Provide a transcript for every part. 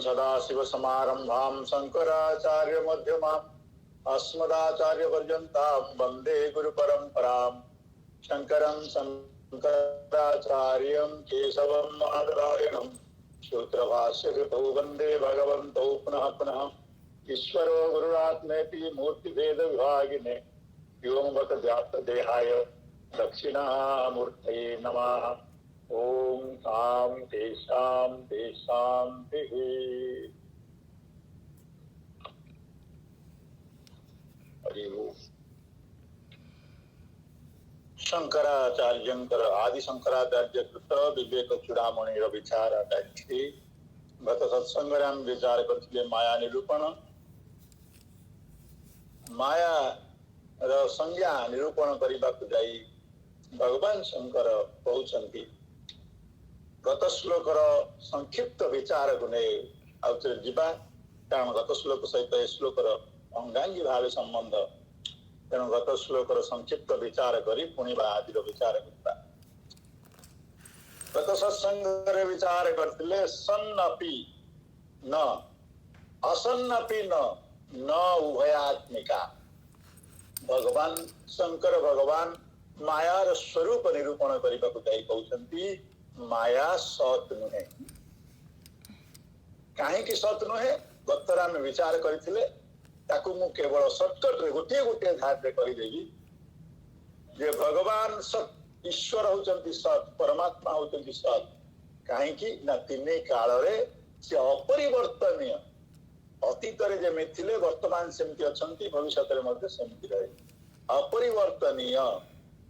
सदाशिवसमारम्भां शङ्कराचार्यमध्यमाम् अस्मदाचार्यपर्यन्तां वन्दे गुरुपरम्परां शङ्करं शङ्कराचार्यं केशवं नारायणं सूत्रभाष्यकृतौ वन्दे भगवन्तौ पुनः पुनः ईश्वरो गुरुरात्मेति मूर्तिभेदविभागिने व्योमवद्व्याप्तदेहाय दक्षिणामूर्तये नमः। ओम शांति शांति शांति। शंकराचार्यंकर आदि शंकराचार्य कृत विवेक चूड़ामणि विचार गत सत्संग विचार करते माया निरूपण माया संज्ञा निरूपण करने को जाई भगवान शंकर कहते गत श्लोकर संक्षिप्त विचार को नहीं आउे जीवा कारण गत श्लोक सहित श्लोकर अंगांगी भाव संबंध तेणु गत श्लोकर संक्षिप्त विचार करी पुणी आज विचार करता। गत सत्संग विचार करते सन्नपि न असन्नपि न उभयात्मिका भगवान शंकर भगवान मायार स्वरूप निरूपण करने को कहते माया सत नुहे कहीं सत नुहे गतर आम विचार करते केवल सर्टकट रे गोटे गोटे धार से करदेवी जे भगवान सत ईश्वर होचंती सत परमात्मा होचंती सत कहीं तीन काल रे से अपरिवर्तनीय अतीत रे जेमे थिले वर्तमान सेमती अछंती भविष्यत रे मध्ये सेमती रहे अपरिवर्तनीय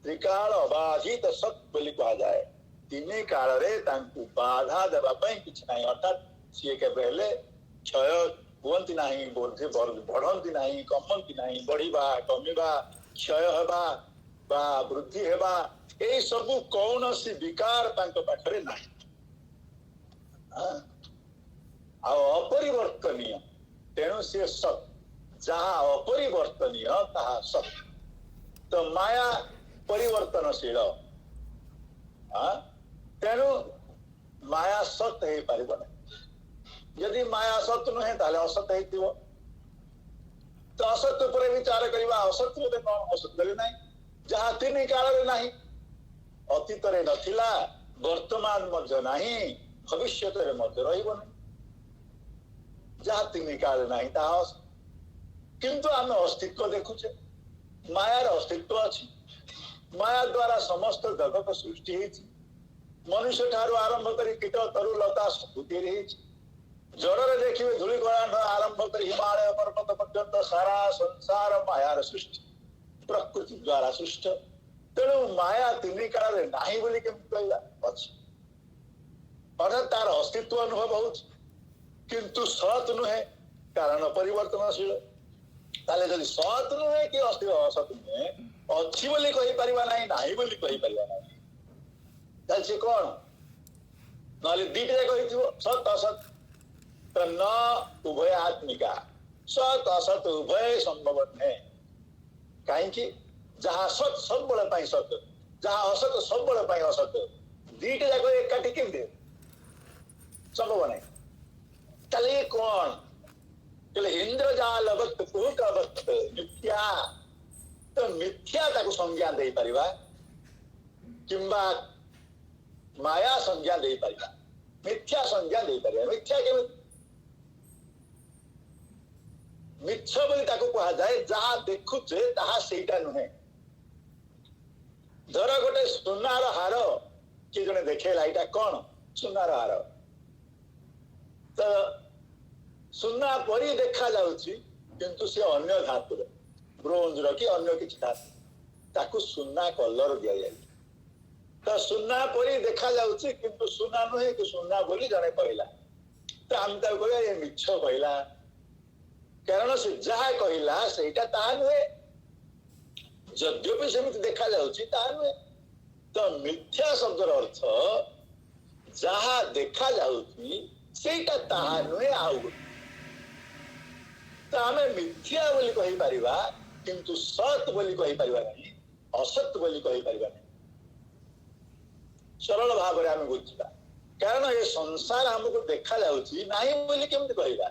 त्रिकाल अबाधित सत बोली कहा जाए तीन काल रे तांकु बाधा देबा पई किछ नाही अर्थात सी के पहले क्षय हुअंती नाही बढ़ंती नाही कमंती नाही बढ़िबा कमिबा क्षय हेबा बा वृद्धि हेबा ए सब कौनसी विकार तांको पाखरे नाही आ अपरिवर्तनीय तेणु सी सत जहाँ अपरिवर्तनीय ताहा सत तो माया परिवर्तनशील तेणु माया सत हो पार यदि माया सत नुहे ताले असत हो तो असत पर विचार करवा असत कौन असत ना जहाँ तीन काल नहीं अतीत नथिला वर्तमान मध्य नहीं भविष्य मध्य रही जहाँ तीन काल नहीं ताहा किंतु आम अस्तित्व देखुचे मायार अस्तित्व अच्छी माया द्वारा समस्त जगत सृष्टि मनुष्य ठारू आरंभ कर कीट तरु लता सबुति जड़े देखिए धूलिकणा आरंभ कर हिमालय पर्वत पर्यंत सारा संसार मायार सृष्टि प्रकृति द्वारा सृष्ट तेणु माया तीन काल नहीं बोली कहला अच्छी अर्थात तार अस्तित्व अनुभव हो किंतु सत नुहे कारण परिवर्तनशील ताले जदि सत नुहे कि असत नुहे अच्छी बोली कहि परिबा नाही बोली कहि परिबा नाही ताले से कोन नाले दीटे कहिथिबो सत असत तो न उभय आत्मिका सत असत उभय संभव है कहीं जहाँ सत सब बड़े पाई सत जहाँ असत सब बड़े पाई असत दीटे जाक एकाठी केमते संभव नहीं ताले कौन इंद्रजालवत् कुहकवत् मिथ्या तो मिथ्या ताको संज्ञा दे परिबा किंबा माया संज्ञा दे परिबा मिथ्या संज्ञा दे परिबा मिथ्या के मिथ्या बोली ताको कहा जाए जहाँ देखुचे ताहा सेटा नुहे धर गोटे सुनार हार किए जने देखेला एटा कौन सुनार हार तो सुना परी देखा जाउची किंतु से अन्य धातु ब्रोंज कि अन्य किसी धातु ताकू सुना कलर दिया जाए तो सुना परी देखा जाउची किंतु सुना नुहे कि सुना बोली जने कहला तो हम ताको कहया ये मिछ कहला कारण से जहाँ कहला सेटा ता नुहे यद्यपि सेमिति देखा जाउची ता नुहे तो मिथ्या शब्दर अर्थ जहाँ देखा जाउची सेटा ता नुहे आउ तो आम मिथ्या बोली कहि परिबा किंतु सत बोली कहि परिबा नहीं असत बोली कहि परिबा नहीं सरल भाव में आम बुझा कारण ये संसार हमको देखा जाउची नाही बोली केमति कहबा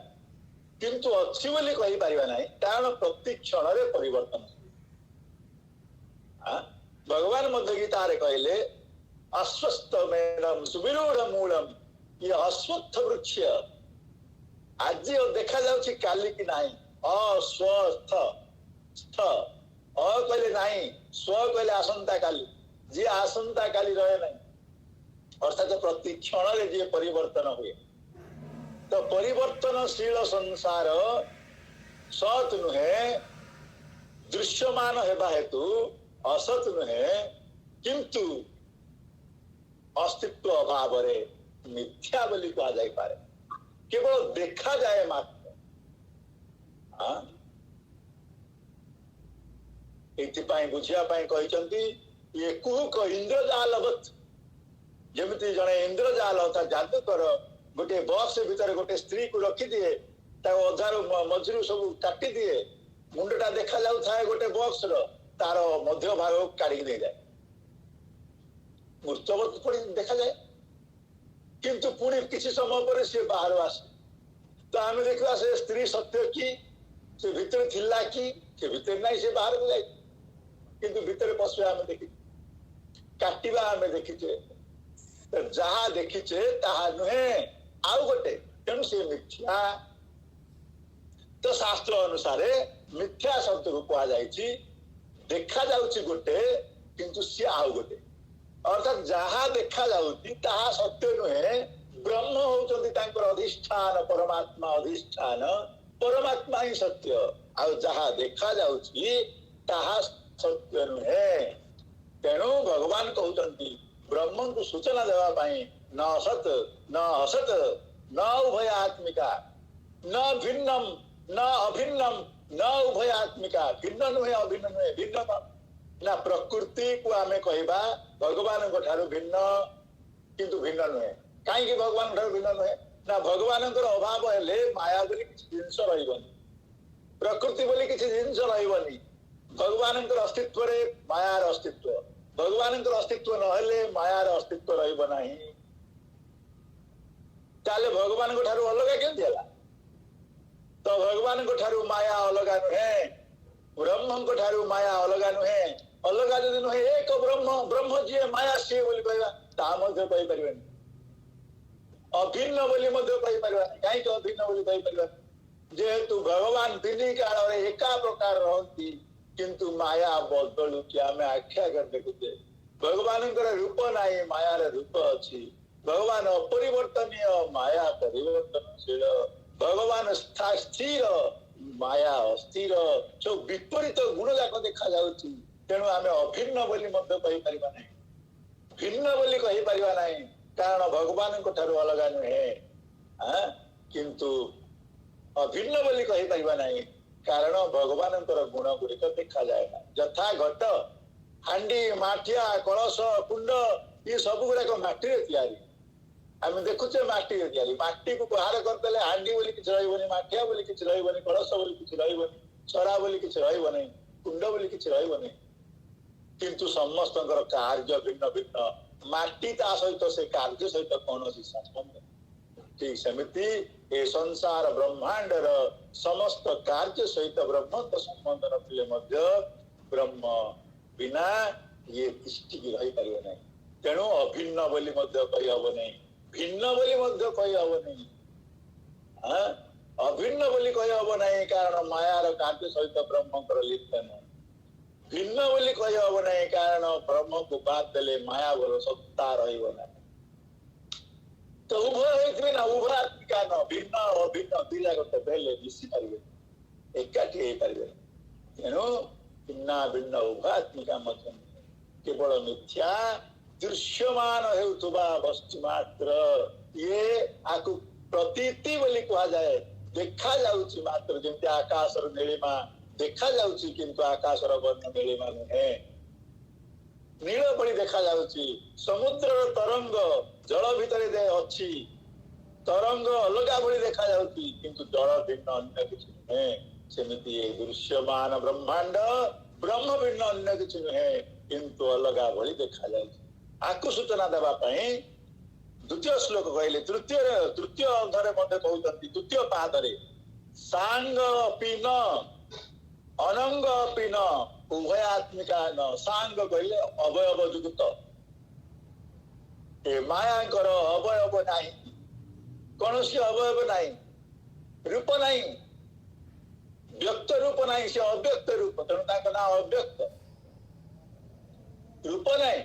किंतु अच्छी बोली कहि परिबा नाही कारण प्रति क्षण रे परिवर्तन भगवान मध्य गीता रे कहले अस्वस्थ मेनम सुविरूढ़ मूलम ये अश्वत्थ वृक्ष आज देखा जाउची काली की नाही अस्वस्थ स्थ अ कहले नाही स्व कहले आसंता काली जे आसंता काली रहे नहीं अर्थात प्रति क्षण रे जे परिवर्तन हुए तो परिवर्तनशील संसार सत नुहे दृश्यमान हेबा हेतु असत नुहे किंतु अस्तित्व अभाव रे मिथ्या बोली कहा जाई पारे केवल देखा जाए मात्र एथिपाई बुझिया पाई कहिसंती ये कुहुक इंद्रजालवत जमिति जने इंद्रजाल अर्थात जादूकर गोटे बॉक्स भीतर गोटे स्त्री को रखी दिए अधार मझरू सब काटी दिए मुंडटा देखा जाऊ थाए गोटे बॉक्स रो तार मध्य भाग काढ़ी दे जाए मूर्तवत पड़ी देखा जाए किंतु पुणी किसी समय पर सी बाहर आसे तो आम देखा से स्त्री सत्य की से भीतर थिला कि से भीतर नहीं से बाहर को जाए किंतु भीतर पशु आम देखी काटिबा आम देखीचे जहा देखीचे ताहा नुहे आउ गोटे तेणु से मिथ्या तो शास्त्र अनुसार मिथ्या शब्द को कहा जायछि देखा जाउछि गोटे किंतु सी आउ गोटे अर्थात जहा देखा जाउछि ताहा सत्य नुहे ब्रह्म होउछन्ति तांकर अधिष्ठान परमात्मा अधिष्ठान परमात्मा ही सत्य आ जहा देखा जाउछि ताहा सत्य नुहे तेणु भगवान कहउछन्ति ब्रह्म को सूचना देवा पाई न सत न असत न उभयात्मिका न भिन्नम न अभिन्नम न उभयात्मिका भिन्न नुहे अभिन्न नुहे भिन्न ना प्रकृति को आमे कहबा भगवान को ठारू भिन्न किंतु भिन्न नुहे काहे भगवान ठारू भिन्न नुहे ना भगवान अभाव हेले माया बोली किसी जिनस रहिबनी प्रकृति बोली किसी जिनस रहिबनी भगवान अस्तित्व रे मायार अस्तित्व भगवान अस्तित्व नहेले मायार अस्तित्व रहिब नाही ताले भगवान को ठारू अलगा केमति हला तो भगवान को ठारू माया अलगा नुहे ब्रह्म को ठारू माया अलगा नुहे अलगा जदि नुहे एक ब्रह्म ब्रह्म जी माया सी बोली कहबा ता मध्ये कहि परिबेनी अभिन्न बोली मध्ये कहि परिबानी काहे तो अभिन्न बोली कहि परिबानी जेहेतु भगवान तीन काल रे एका प्रकार रहंती किंतु माया बदलू कि आम आख्या कर देखुचे भगवान रूप नाई मायार रूप अच्छी भगवान अपरिवर्तनीय माया परिवर्तनशील भगवान स्थिर माया अस्थिर सब विपरीत गुण जाक देखा जाउची तेणु आम अभिन्न बोली मध्य कहि परिबा नाही भिन्न बोली कहि परिबा नाही कारण भगवान को ठारू अलगा नुहे किंतु अभिन्न बोली कहि परिबा नाही कारण भगवान गुण गुड़िक देखा जाए ना यथा घट हांडी माठिया कलश कुंड ये सब गुड़ाक माटी तैयारी आम देखुचे माटी तैयारी माटी को बाहर करदे हांडी बोली किसी रही माठिया बोली किसी रही कलश बोली किसी रही सरा बोली किसी रही कुंड बोली किसी रही किंतु समस्त कार्य भिन्न भिन्न माटी ता सहित से कार्य सहित कौन संबंध ठीक सेमती ए संसार ब्रह्मांडर समस्त कार्य सहित ब्रह्म तो संबंध नथिले मध्य ब्रह्म बिना ये दृष्टि की रही पारिबो नहीं तेणु अभिन्न बोली मध्य कहि हबो नहीं भिन्न बोली मध्य कहि हबो नहीं अभिन्न बोली कहि हबो नहीं कारण मायार कार्य सहित ब्रह्म लिप्त नहीं भिन्न बोली कहि हबो नहीं कारण ब्रह्म को बात देले माया बोलो सत्ता रहिबो नहीं तो उभय ना उभयात्मिका न भिन्न अभिन्न दिला गोटे बेले मिसी पारिबे एकाठी हेई पारिबे तेणु भिन्न भिन्न उभयात्मिका मध्य केवल मिथ्या दृश्यमान हेउथुबा वस्तु मात्र ये आकु प्रतीति बोली कहा जाए देखा जाउची मात्र जेंति आकाशर नीलिमा देखा जाउची किंतु आकाशर वर्ण नीलिमा नुहे नील पड़ी देखा जाउची समुद्र तरंग जल भितर दे अच्छी तरंग अलगा भली देखा जाउची किंतु जल भिन्न अन्य किछि नुहे सेमिति दृश्यमान ब्रह्मांड ब्रह्म भिन्न अन्य किछि नुहे किंतु अलगा भली देखा जाउची आकु सूचना देबा पई द्वितीय श्लोक कहले तृतीय अंधरे मध्य कहते द्वितीय पादरे सांग पीन अनंग पीन उभयात्मिका न सांग कहले अवयव युक्त ए माया कर अवयव नहीं कौन सी अवयव नहीं रूप नहीं व्यक्त रूप नहीं से अव्यक्त रूप तेणु ना अव्यक्त रूप नहीं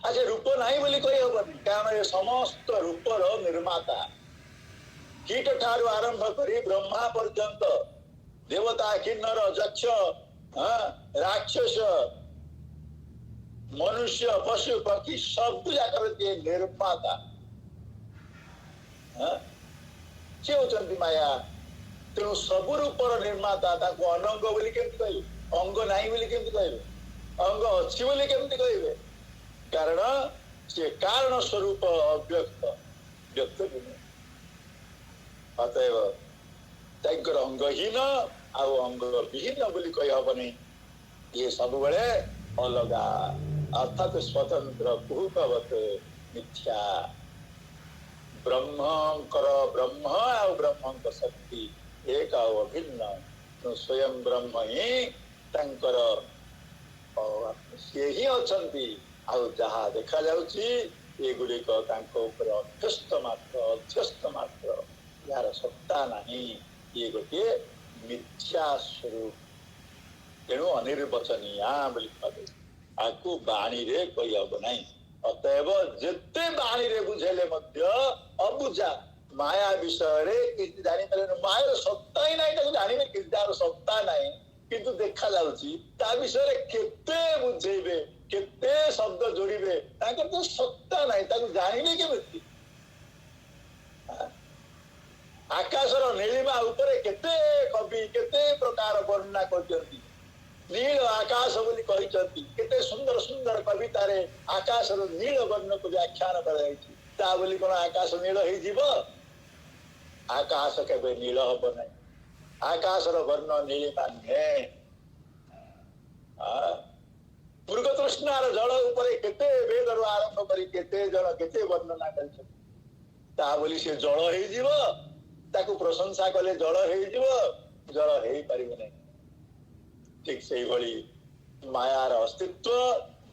अच्छा रूप नहीं बोली कही हबनी कारण ये समस्त रूपर निर्माता कीट ठारू आरंभ करी ब्रह्मा पर्यंत देवता किन्नर यक्ष राक्षस मनुष्य पशु पक्षी सब जाकर निर्माता से होचंती माया तेणु सबु रूपर निर्माता ताको अनंग बोली केमती कहबे अंग नहीं बोली केमती कहबे अंग अछि बोली केमती कहबे कारण से कारण स्वरूप अव्यक्त व्यक्त अतएव तांकर अंगहीन आउ अंग विहीन बोली कही हबनी ये सब बड़े अलगा अर्थात स्वतंत्र कुहकवत मिथ्या ब्रह्मंकर ब्रह्म आउ ब्रह्मंक शक्ति एक आउ अभिन्न स्वयं ब्रह्म ही तांकर से ही अछंती आउ जहा देखा जाउची ये गुड़िक अध्यस्त मात्र यार सत्ता नहीं ये गोटे मिथ्या स्वरूप तेणु अनिर्वचनीय बोली कहे आपको बाणी रे कही हब नहीं अतएव जिते बाणी रे बुझेले मध्य अबुझा माया विषय रे किसी जानी पारे माया सत्ता ही नहीं ताको जानी किसी तार सत्ता नहीं किंतु देखा जाउची ता विषय रे केते बुझेबे केते शब्द जोड़िबे ताकर तो सत्ता नहीं ताको जानिबे केमिति आकाशर नीलिमा उपरे केते कवि केते प्रकार वर्णना करछंती नील आकाश बोली कहिछंती केते सुंदर सुंदर कवितारे आकाशर नील वर्ण को व्याख्यान कराइछि ता बोली कोन आकाश नील हे जीव आकाश केबे नील हब नै आकाशर वर्ण नीलिमा ने मृग तृष्णार जल उपरे केते वेदर आरंभ करी केते जल केते वर्णना करछंती ता बोली से जल हे जीव ताकू प्रशंसा कले जल हे जीव जल हे परिबे नै ठीक से भली मायार अस्तित्व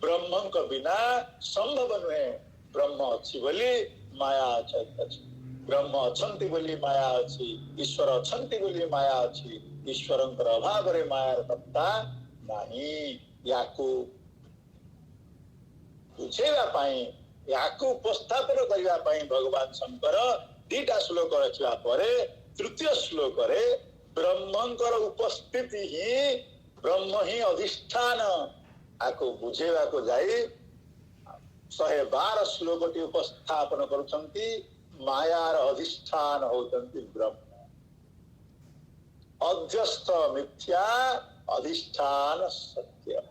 ब्रह्म को बिना संभव नुहे ब्रह्म अच्छी बोली माया अच्छी ब्रह्म अच्छंती बोली माया अच्छी ईश्वर अच्छंती बोली माया अच्छी ईश्वर अभाव रे मायार सत्ता नहीं याकू बुझेगा पाई याकू उपस्थापन करबा पाई भगवान शंकर दीटा श्लोक रखिबा परे तृतीय श्लोक रे ब्रह्मंकर उपस्थिति ही ब्रह्म ही अधिष्ठान आको बुझेवा को जाई 112 श्लोक टी उपस्थापन करुछंती मायार अधिष्ठान होतंती ब्रह्म अध्यस्त मिथ्या अधिष्ठान सत्य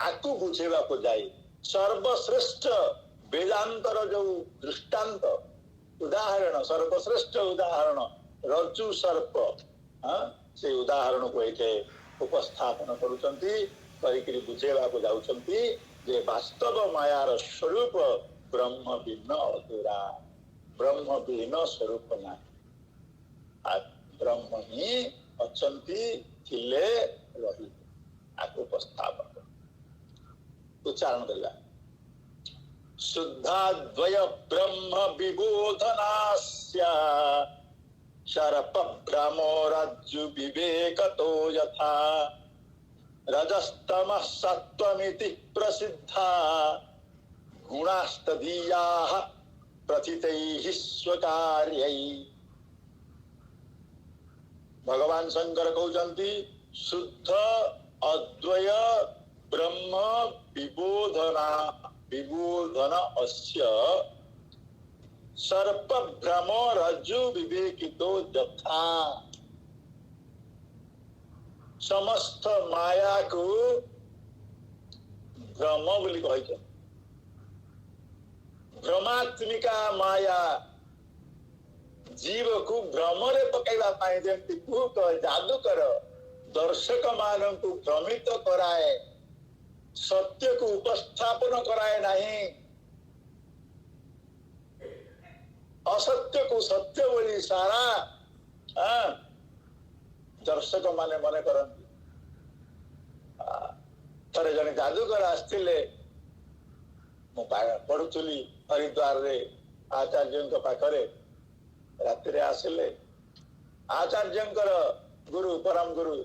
आको बुझेवा को जाई सर्वश्रेष्ठ वेदांतर जो दृष्टांत उदाहरण सर्वश्रेष्ठ उदाहरण रज्जु सर्प से उदाहरण को एके उपस्थापन करुचंती करिकरी बुझेवा को जाउचंती जे वास्तव मायार स्वरूप ब्रह्म भिन्न अधूरा ब्रह्म भिन्न स्वरूप ना ब्रह्म ही अचंती थिले रही आको उपस्थापन उच्चारण करला शुद्धाद्वय ब्रह्म विबोधनास्या शरप भ्रमो रज्जु विवेकतो यथा रजस्तमः सत्त्वमिति प्रसिद्धा गुणास्तदीयाः प्रथितैः स्वकार्यैः भगवान शंकर कहउचंती शुद्ध अद्वय ब्रह्म विबोधन अस्य सर्प भ्रम रज्जु विवेकितो यथा समस्त माया को भ्रम बोली कहि भ्रमात्मिका माया जीव को भ्रमरे पकैबा पाए जेमति भूत जादूकर दर्शक मान को भ्रमित कराए सत्य को उपस्थापन कराए नहीं सत्य को सत्य बोली सारा दर्शक माने मन करती। थे जन जादूगर आसते पढ़ुली हरिद्वार रे आचार्य पाखरे राति आसिले आचार्य गुरु परम गुरु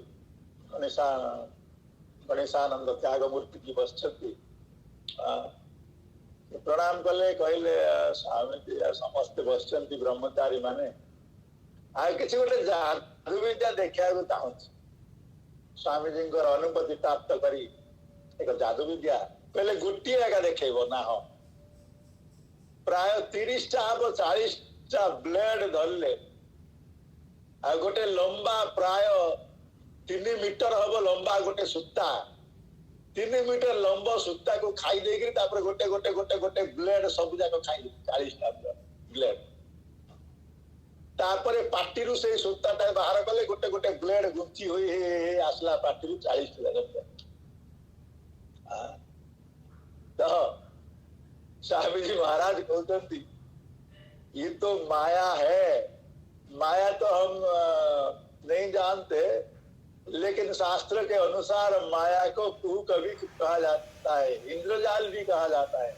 गणेशानंद त्यागमूर्ति की बसती प्रणाम कले कहले स्वामी जी समस्ते बसचंती ब्रह्मचारी माने आ किसी गोटे जादू विद्या देखा चाहूँ स्वामी जी अनुमति प्राप्त करी एक जादू विद्या पहले गोटे एका देखेब ना हाँ प्राय 30टा 40टा ब्लेड धरले आ गोटे लंबा प्राय 3 मीटर हम लंबा गोटे सूता 3 मीटर लंबा सूता को खाई देकर तापर गोटे गोटे गोटे गोटे ब्लेड सब जाक खाई 40टा ब्लेड तापर पार्टी से सूताटा बाहर कले गोटे गोटे ब्लेड गुंची हुई आसला पार्टी 40टा तो स्वामी जी महाराज कहते ये तो माया है। माया तो हम नहीं जानते लेकिन शास्त्र के अनुसार माया को कुहक भी कहा जाता है, इंद्रजाल भी कहा जाता है।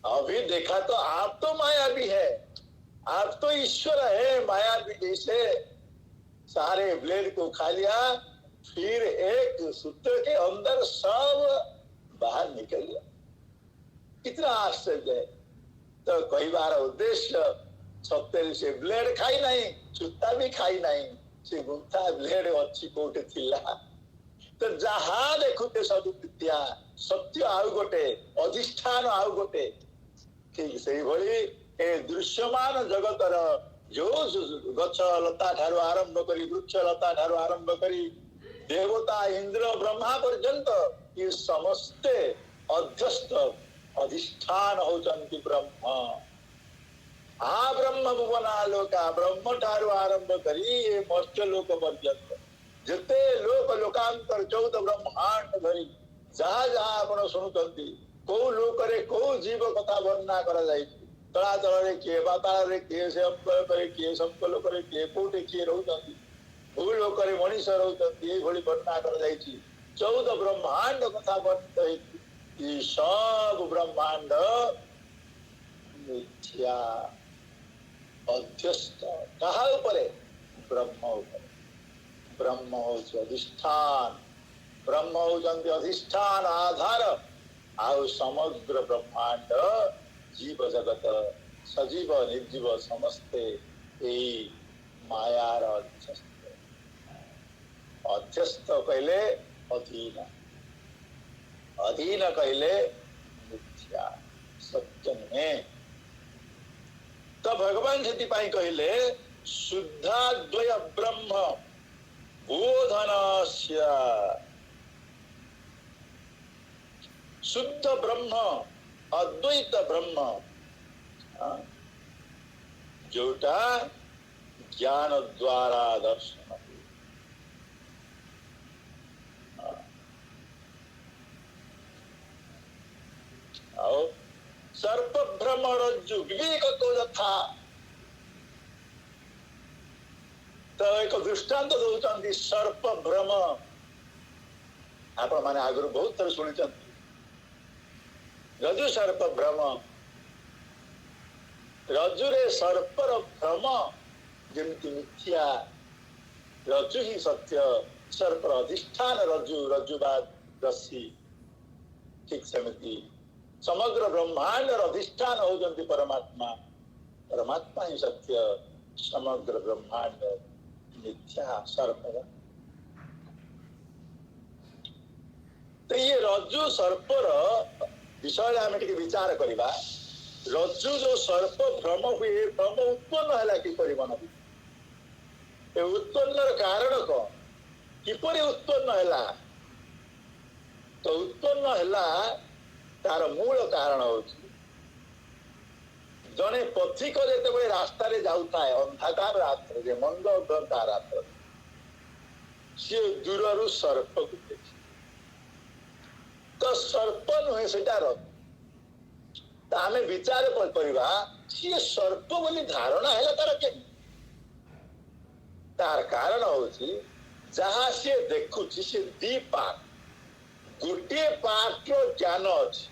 अभी देखा तो आप तो माया भी है, आप तो ईश्वर है। माया भी जैसे सारे ब्लेड को खा लिया फिर एक सूत्र के अंदर सब बाहर निकल गया। कितना आश्चर्य है। तो कई बार उद्देश्य सत्य से ब्लेड खाई नहीं सूता भी खाई नहीं से गुंथा ब्लेड अच्छी कोटे थिला तो जहां देखुते सब विद्या सत्य आउ गोटे अधिष्ठान आउ गोटे ठीक से भली ए दृश्यमान जगतर जो गछ लता ठारू आरंभ करी वृक्ष लता ठारू आरंभ करी देवता इंद्र ब्रह्मा पर्यंत ये समस्ते अध्यस्त अधिष्ठान होचंती ब्रह्म आ ब्रह्म भुवनालोका ब्रह्म ठारू आरंभ करी ये मर्त्य लोक पर्यंत जिते लोक लोकांतर 14 ब्रह्मांड धरी जहाँ जहाँ आपण शुणुचंती को लोकरे को जीव कथा वर्णना करा जाय तलातल रे किए पाताल रे किए से अंकल करे किए संकल करे किए कोटे किए रहउचंती भूलोक रे मनीष रहउचंती ए भली वर्णना करा जाय 14 ब्रह्मांड कथा वर्णित है। ये सब ब्रह्मांड मिथ्या अध्यस्त कहा ऊपर ब्रह्म ऊपर ब्रह्म होची अधिष्ठान ब्रह्म होचंती अधिष्ठान आधार आउ समग्र ब्रह्मांड जीव जगत सजीव निर्जीव समस्ते यही मायार अध्यस्त अध्यस्त कहले अधीन अधीन कहले मिथ्या सत्य में तो भगवान से कहले शुद्धाद्वय ब्रह्म बोधनस्य शुद्ध ब्रह्म अद्वैत ब्रह्म जोटा ज्ञान द्वारा दर्शन सर्प भ्रम रज्जु विवेक तो यथा तो एक दृष्टांत दौरान सर्प भ्रम आपण माने आगुर बहुत थर शुणी रज्जु सर्प भ्रम रज्जुरे सर्पर भ्रम जमती मिथ्या रज्जु ही सत्य सर्पर अधिष्ठान रज्जु रज्जुवाद रस्सी ठीक सेमती समग्र ब्रह्मांड अधिष्ठान होचंती परमात्मा परमात्मा ही सत्य समग्र ब्रह्मांड मिथ्या सर्प तो ये रज्जु सर्पर विषय आम विचार करवा रज्जु जो सर्प भ्रम हुए भ्रम उत्पन्न है किपर मन उत्पन्न कारण कौन किपर उत्पन्न है तो उत्पन्न है तार मूल कारण हो जड़े पथिक जो रास्ता जाऊता है अंधकार रात्र मंद अंधकार रात्र सी दूर सर्प को देख तो सर्प नुहे से आम विचार करवा सी सर्प बोली धारणा है तार के तार कारण हूँ जहाँ सी देखुची सी दी पार्ट गोटे पार्ट रो ज्ञान अच्छी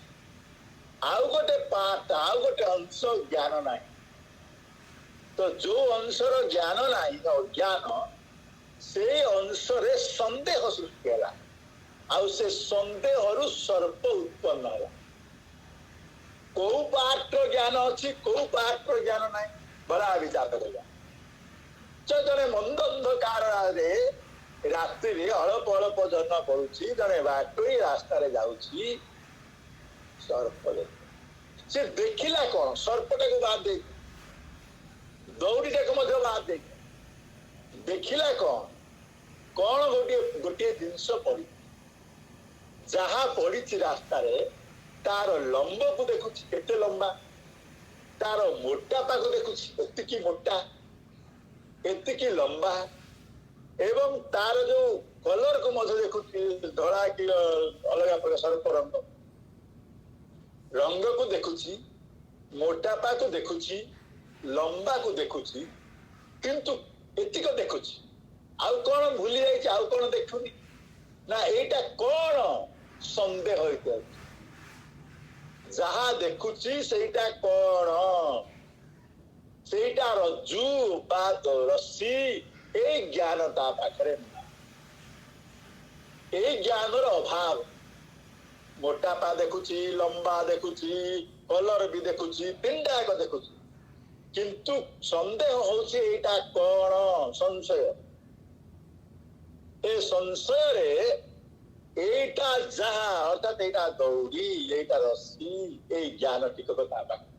आउ गोटे पार्ट आउ गोटे अंश ज्ञान ना तो जो अंशर ज्ञान ना अज्ञान से अंश रे संदेह सृष्टि है आउ से संदेह रु सर्प उत्पन्न है को पार्ट रो ज्ञान अच्छी को पार्ट रो ज्ञान ना बड़ा विचार करवा जड़े मंद अंधकार राति अल्प अल्प जन पड़ुची जड़े बाटोई रास्ता जाऊँगी सर्प से देखिला कौन सर्पटा को बाद दे दौड़ीटा को बाद दे देखिला कौन कौन गोटे गोटे जिनस पड़ी जहाँ पड़ी रास्ता तार लंब को देखुची केते लंबा तार मोटापा को देखुची एतिकी मोटा एतिकी लंबा एवं तार जो कलर को मध्य देखुची धड़ा कि अलग प्रकार सर्प रंग रंग को देखुची मोटापा को देखुची लंबा को देखुची किंतु एतिक देखुची आउ कौन भूली जाइए आउ कौन देखुनी ना एटा कौन संदेह होते जहाँ देखुची सेटा कौन सेटा रज्जु बा रस्सी ए ज्ञान ता पाखरे ए ज्ञान अभाव मोटापा देखुची लंबा देखुची कलर भी देखुची तीनटा एक देखुची किंतु संदेह होची एटा कौन संशय ए संशय रे एटा जहा अर्थात एटा दौड़ी एटा रस्सी ए ज्ञान टिकक ता पाखरे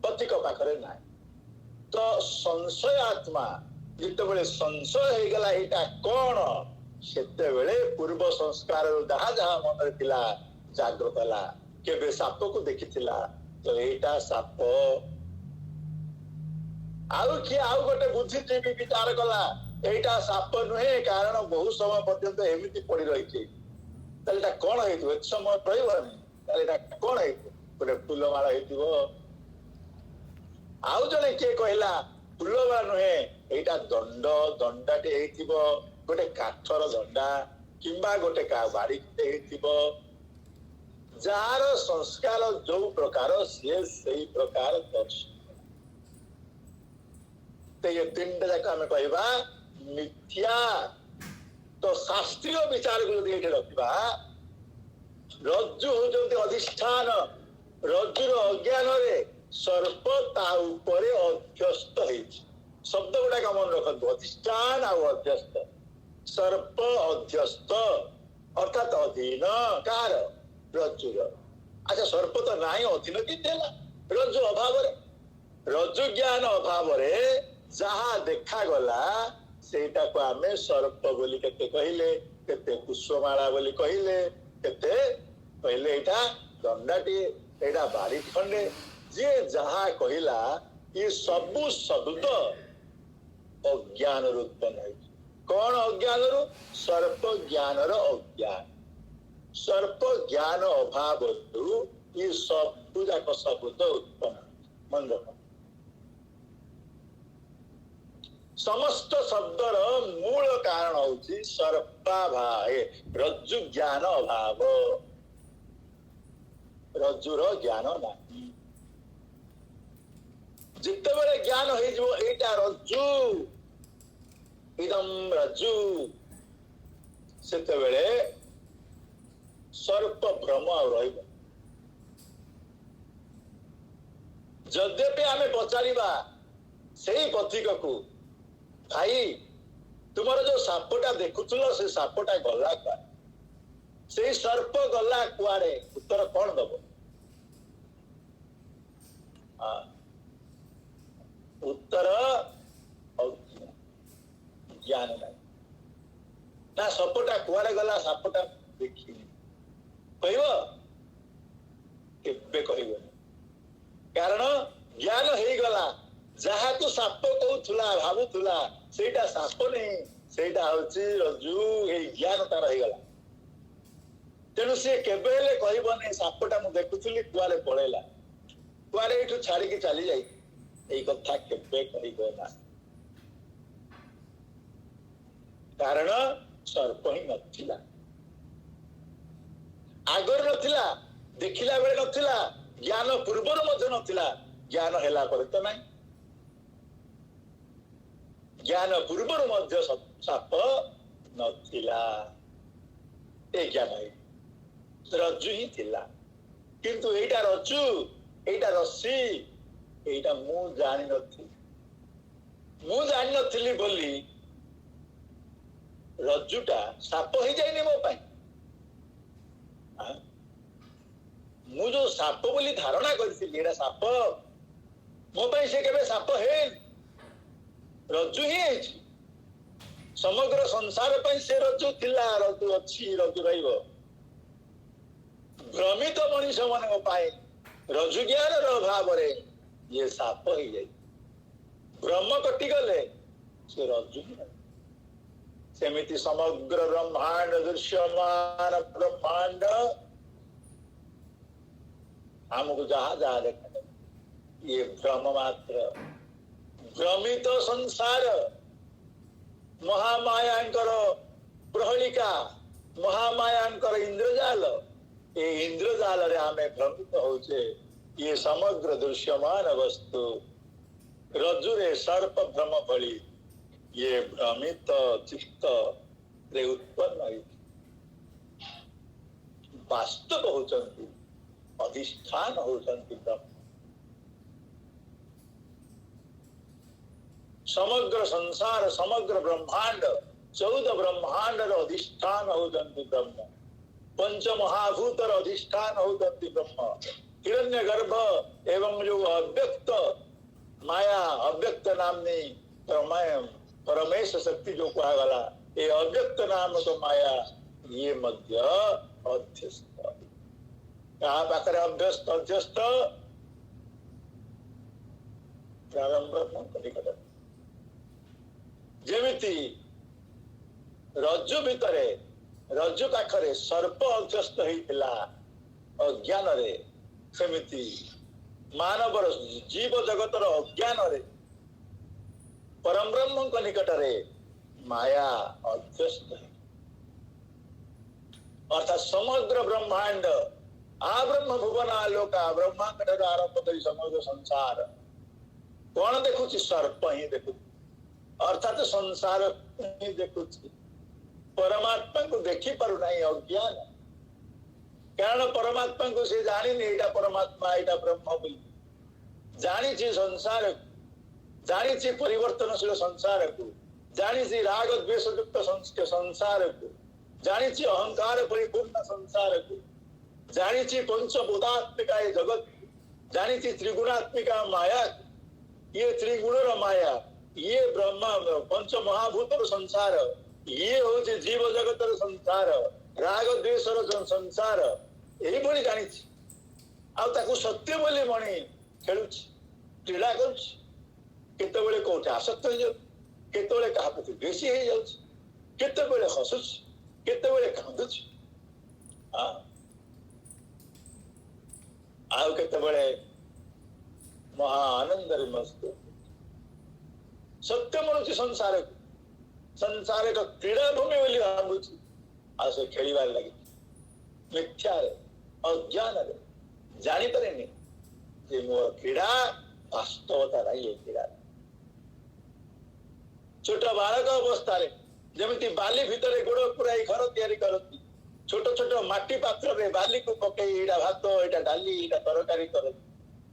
पतिक पाखरे ना तो संशय आत्मा जिते संशय हो गला एटा कौन सेते बेले पूर्व संस्कार जहाँ जहाँ मन थिला जागृत हला केबे साप को देखिथिला तो एटा साप आउ कि आउ गोटे बुद्धिजीवी विचार कला एटा साप नुहे कारण बहुत समय पर्यंत एमिति पड़ी रही ताले कौन हेतु एक समय रहिबनी ताले कौन हेतु गोटे फूलमाला हेतिबो आउ जने के कहला फूलमाला नुहे एटा दंड दंडाटे हेतिबो गोटे काठर दंडा किंबा गोटे बाड़ी जार संस्कार जो प्रकार सी से प्रकार दर्शन तो ये तीन जाक आम कहवा मिथ्या तो शास्त्रीय विचार को यदि रखा रज्जु होती अधिष्ठान रज्जुर अज्ञान सर्प ता उपरे अध्यस्त शब्द गुड़ाक मन रखु अधिष्ठान आउ अध्यस्त सर्प अध्यस्त अर्थात अधीन कार रज्जुर अच्छा सर्प तो नाई अधीन कि रज्जु अभाव रज्जु ज्ञान अभाव जहाँ देखा गला सेटा को आमे सर्प बोली केते कहिले केते पुष्पमाला बोली कहिले केते पहले एटा दंडाटी एटा बाड़ी खंडे जे जहाँ कहिला ये सबु शब्द अज्ञान उत्पन्न है कौन अज्ञान रु सर्प ज्ञान अज्ञान सर्प ज्ञान अभाव ये सब जाक शब्द उत्पन्न मन रख समस्त शब्दर मूल कारण होची सर्पाभाव रज्जु ज्ञान अभाव रज्जुर ज्ञान नहीं जिते बड़े ज्ञान हो एटा रज्जु इदम रज्जु सेते बेले सर्प भ्रम रहिबो यद्यपि आमे पचारिबा सेही पथिक को भाई तुमर जो सापटा देखुथुलो से सापटा गला का से सर्प गला कुआड़े उत्तर कौन दब उत्तर ज्ञान नहीं ना सपटा कुआड़े गला सापटा देखी कह कारण ज्ञान हो गला जहाँ को साप कहूला भावुला सेटा साप नहीं सेटा हूँ रज्जु ये ज्ञान तार हो गला तेणु सी केबे हेले कहबनी सापटा मु देखुली कुआरे पळेला कुआरे एठू छाड़ी चली जाई एई कथा केबे कहबे ना कारण सर्प ही नथिला आगर नथिला देखिला बेले नथिला ज्ञान पूर्वर मध्य नथिला ज्ञान हेला पर तो नहीं ज्ञान पूर्वर मध्य साप नथिला ए ज्ञान रज्जु ही थिला किंतु एटा रज्जु एटा रस्सी एटा मु जानि नथिली बोली रज्जुटा साप ही जाइनी मो पाई मु जो साप बोली धारणा करथिली एटा साप मो पाई से केबे साप हे रज्जु ही है समग्र संसार पाई से रज्जु थिला रज्जु अच्छी रज्जु रहिबो भ्रमित मनीष मान पाई रज्जु ज्ञान रो भाव रे ये साप ही जाई ब्रह्म कटि गले से रज्जु ही सेमिति समग्र ब्रह्मांड दृश्यमान ब्रह्मांड हमको जहां जहां देखा ये ब्रह्म मात्र भ्रमित संसार महामायांकर प्रहलिका महामायांकर इंद्रजाल ये इंद्रजाल रे आमे भ्रमित होचे ये समग्र दृश्यमान वस्तु रज्जु रे सर्प भ्रम भली ये भ्रमित चित्त रे उत्पन्न वास्तव होचंती अधिष्ठान होचंती ब्रह्म समग्र संसार समग्र ब्रह्मांड 14 ब्रह्मांड अधिष्ठान होचंती ब्रह्म पंच महाभूत अधिष्ठान होचंती ब्रह्म हिरण्य गर्भ एवं जो अव्यक्त माया अव्यक्त नामनी परमेश शक्ति जो कहा गला ये अव्यक्त नाम तो माया ये मध्य अध्यस्त यहाँ पाकर अभ्यस्त अध्यस्त प्रारंभ निकट जेमिति रज्जु भितरे रज्जु पाखरे सर्प अध्यस्त होइतिला अज्ञान रे सेमिति मानवर जीव जगतर अज्ञान रे परम ब्रह्म को निकट रे माया अध्यस्त है अर्थात समग्र ब्रह्मांड आ ब्रह्म भुवन आलोका ब्रह्मांड आरंभ करी समग्र संसार कौन देखुची सर्प ही देखु अर्थात संसार ही देखुची परमात्मा को देखी पारु नहीं अज्ञान कारण परमात्मा को से जानी नहीं एटा परमात्मा एटा ब्रह्म बोली जानी संसार जानी परिवर्तनशील संसार को जानी राग द्वेष युक्त संसार को जानी अहंकार परिपूर्ण संसार को जानी पंचभूतात्मिका ये जगत जानी त्रिगुणात्मिका माया ये त्रिगुण माया ये ब्रह्म पंच महाभूत संसार ये हूँ जीव जगत संसार राग द्वेष संसार यही भली जानी आउ सत्य बोली मणि खेलु क्रीड़ा कर केतबेले कोठे आसक्त हो जाउ केतबेले कहा प्रति बेसी हो जाउ केतबेले हसुच केतबेले कांदुच आउ केतबेले महा आनंद रे मस्त सत्य मनुष्य संसार का क्रीड़ा भूमि बोली भावुची आ से खेलिबार लगी मिथ्या रे अज्ञान रे जानी पारेनी जे मोर क्रीड़ा वास्तवता रही है क्रीड़ा छोट बालक अवस्था जमी बाली भितर गोड़ पुराई घर तैयारी करती छोट छोट माटी पात्र रे बाली को पकई एटा भात एटा डाली एटा तरकारी कर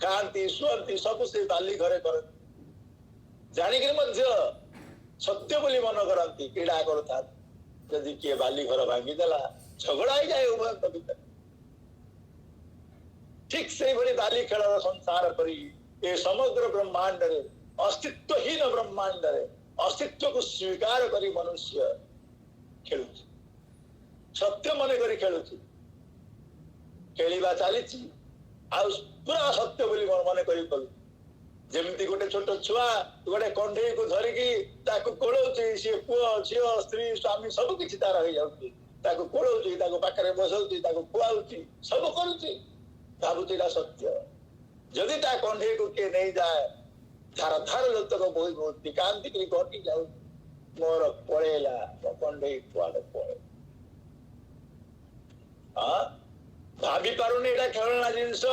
खाती शुअती सब से बाली घरे कर जानिक सत्य बोली मन करती क्रीड़ा करता जदि किए बाली घर भांगीदेला झगड़ा ही जाए उभय भीतर ठीक से भली बाली खेल संसार करी ये समग्र ब्रह्मांड रे अस्तित्वहीन ब्रह्मांड रे अस्तित्व को स्वीकार करी मनुष्य खेलु सत्य मन करी खेलु खेलिबा चली पूरा सत्य बोली मन करी कलु जेमती गोटे छोट छुआ गोटे कंढे को धरिकी ताकू कोलौची सी पुओ झियो स्त्री स्वामी सब किछि तार हो जाउची ताको कोड़ौची ताको पाखरे बसौची ताको खुआउची सब करूची भाबुची एटा सत्य जदि ता कंढे को किए नहीं जाए धार धार जतक बोई बोती कांति की घटी जाऊ मोर पड़ेला मो कंढे कुआडे पड़े हाँ भाभी पारुनी एटा खेलना जिनस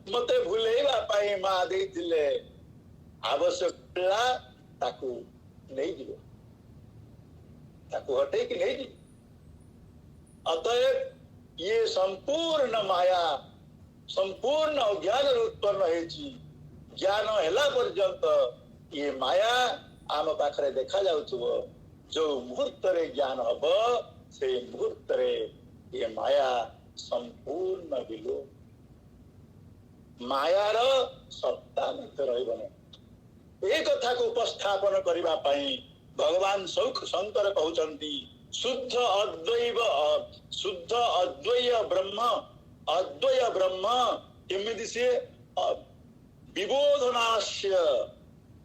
मते भूलेबा पाई मा देइथिले आवश्यक पड़ा ताकू नहीं जीव ताकू हटे कि नहीं जीव अतएव ये संपूर्ण माया संपूर्ण अज्ञान उत्पन्न होती ज्ञान हेला पर्यंत ये माया आम पाखरे देखा जाउथुबो जो मुहूर्त रे ज्ञान हब से मुहूर्त रे ये माया संपूर्ण विलो मायार सत्ता मध्य रहिबने एक कथा को उपस्थापन करिबा पई भगवान सौख शंकर कहउचंती शुद्ध अद्वय ब्रह्म केमिति से विबोधनास्य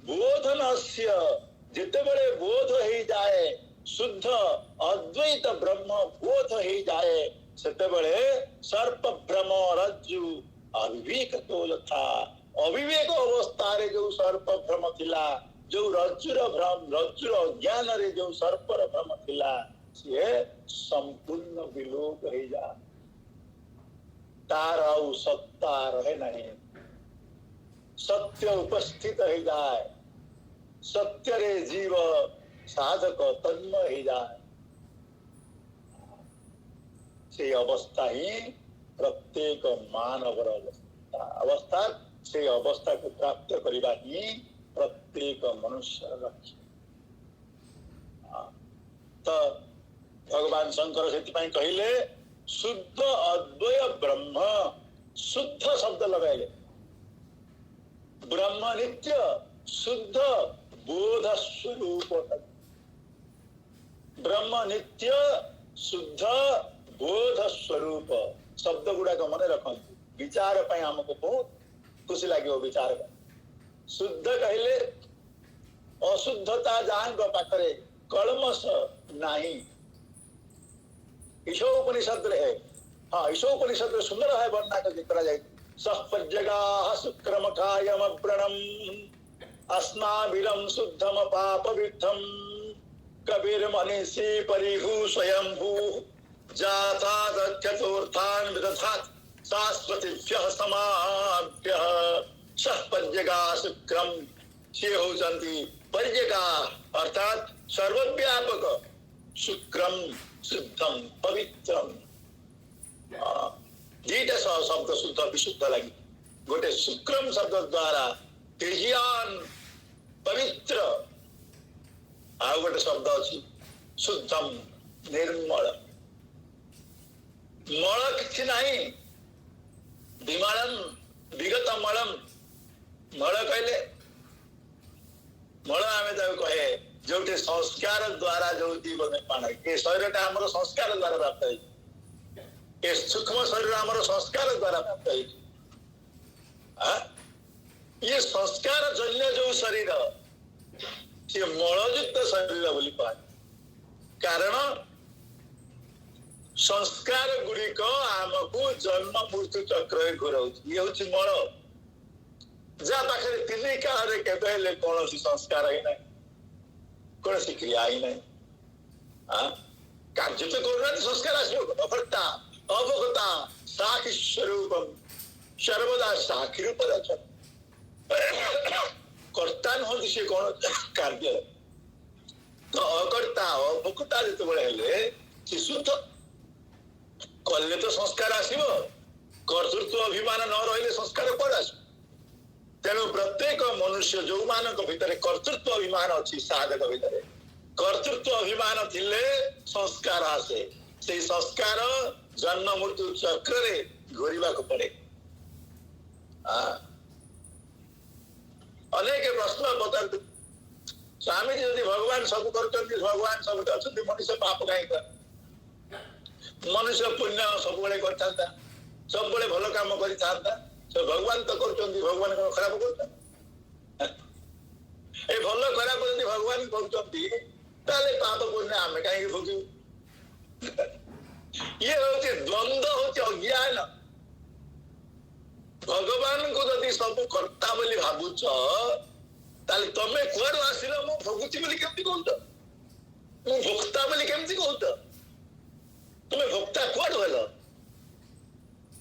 बोधनस्य जिते बड़े बोध ही जाए शुद्ध अद्वैत ब्रह्म बोध ही जाए सेते बड़े सर्प भ्रम रज्जु अविवेक तो यथा अविवेक अवस्था रे जो सर्प भ्रम थिला जो रज्जुर ज्ञान रे जो सर्पर भ्रम थिला से संपूर्ण विलोप हो जा तार आउ सत्ता रहे नहीं सत्य उपस्थित हो जाए सत्य रे जीव साधक तन्मय हो जाए से अवस्था ही प्रत्येक मानवर अवस्था से अवस्था को प्राप्त करने ही प्रत्येक मनुष्य लक्ष्य तो भगवान शंकर से कहले शुद्ध अद्वय ब्रह्म शुद्ध शब्द लगाए ब्रह्म नित्य शुद्ध बोध स्वरूप ब्रह्म नित्य शुद्ध बोध स्वरूप शब्द गुड़ाक मन रखते विचार पाई हमको बहुत खुशी लगे विचार शुद्ध कहले अशुद्धता जान पाखरे कलमश नहीं ईशोपनिषद है हाँ ईशोपनिषद सुंदर है वर्णना करा जाए सहपज्जगाः शुक्रमखायमव्रणम् अस्माभिरं शुद्धम पापविद्धं कबीरमनीषी परिभू स्वयंभू जातादत्यतोर्थान् विदधात् शाश्वतीभ्यः समाभ्यः सहपज्जगाः शुक्रम से होचंती पर्यगा अर्थात सर्वव्यापक शुक्रम शुद्धम पवित्रम दीटा शब्द शुद्ध विशुद्ध लगी गोटे शुक्रम शब्द द्वारा तेजियान पवित्र आ गोटे शब्द अच्छी शुद्धम निर्मल मल किसी नहीं विमलम विगत मलम मल कहले मल आम कहे जो संस्कार द्वारा जो जीवन पान ये शरीर आम संस्कार द्वारा प्राप्त है ये सूक्ष्म शरीर आम संस्कार द्वारा प्राप्त है ये संस्कार जन्य जो शरीर से मलयुक्त शरीर बोली पाए कारण संस्कार गुड़िक आमको जन्म मृत्यु चक्र घुराऊँ ये हूँ मल जहाँ पाखे तीन काल केवे कौन संस्कार ही ना कौन क्रिया ही ना कार्य तो करना संस्कार आसता अवगता साक्षी स्वरूप सर्वदा साक्षी रूप कर्ता नुहति सी कौन कार्य तो अकर्ता अवगता जो शुद्ध कले तो संस्कार आसव कर्तृत्व अभिमान न रही संस्कार कौन आस तेणु प्रत्येक मनुष्य जो मान भितर कर्तृत्व अभिमान अच्छी साधक भितर कर्तृत्व अभिमान थिले संस्कार आसे से संस्कार जन्म मृत्यु चक्र रे घोरिबा को पड़े अनेक प्रश्न बता स्वामी जी यदि भगवान सब कर भगवान सब अच्छा मनुष्य पाप कहीं मनुष्य पुण्य सब सब भल काम कर भगवान तो कर भगवान कौन खराब कर भल खराब भगवान कर पाप पुण्य आम कहीं भोग ये होचे द्वंद्व होचे अज्ञान। भगवान को जदि सब कर्ता बोली भाबुच ताले तमे कुआडू आसिलो मु भोगुची बोली केमती कहउत मु भोक्ता बोली केमती कहउत तुमे भोक्ता कुआडू हेलो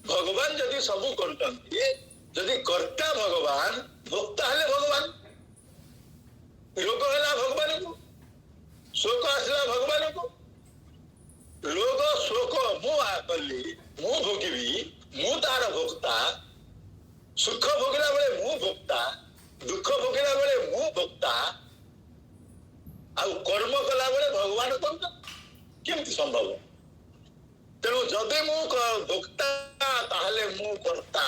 भगवान जदि सब करतंती जदि कर्ता भगवान भोक्ता हेले भगवान रोग होला भगवान को शोक आसला भगवान को रोग शोक मु आकली मु भोगिबी मु तार भोक्ता सुख भोगला बेले मु भोक्ता दुख भोगला बेले मु भोक्ता आउ कर्म कला बेले भगवान करत केमती संभव तेणु जदि मु भोक्ता ताहले मु कर्ता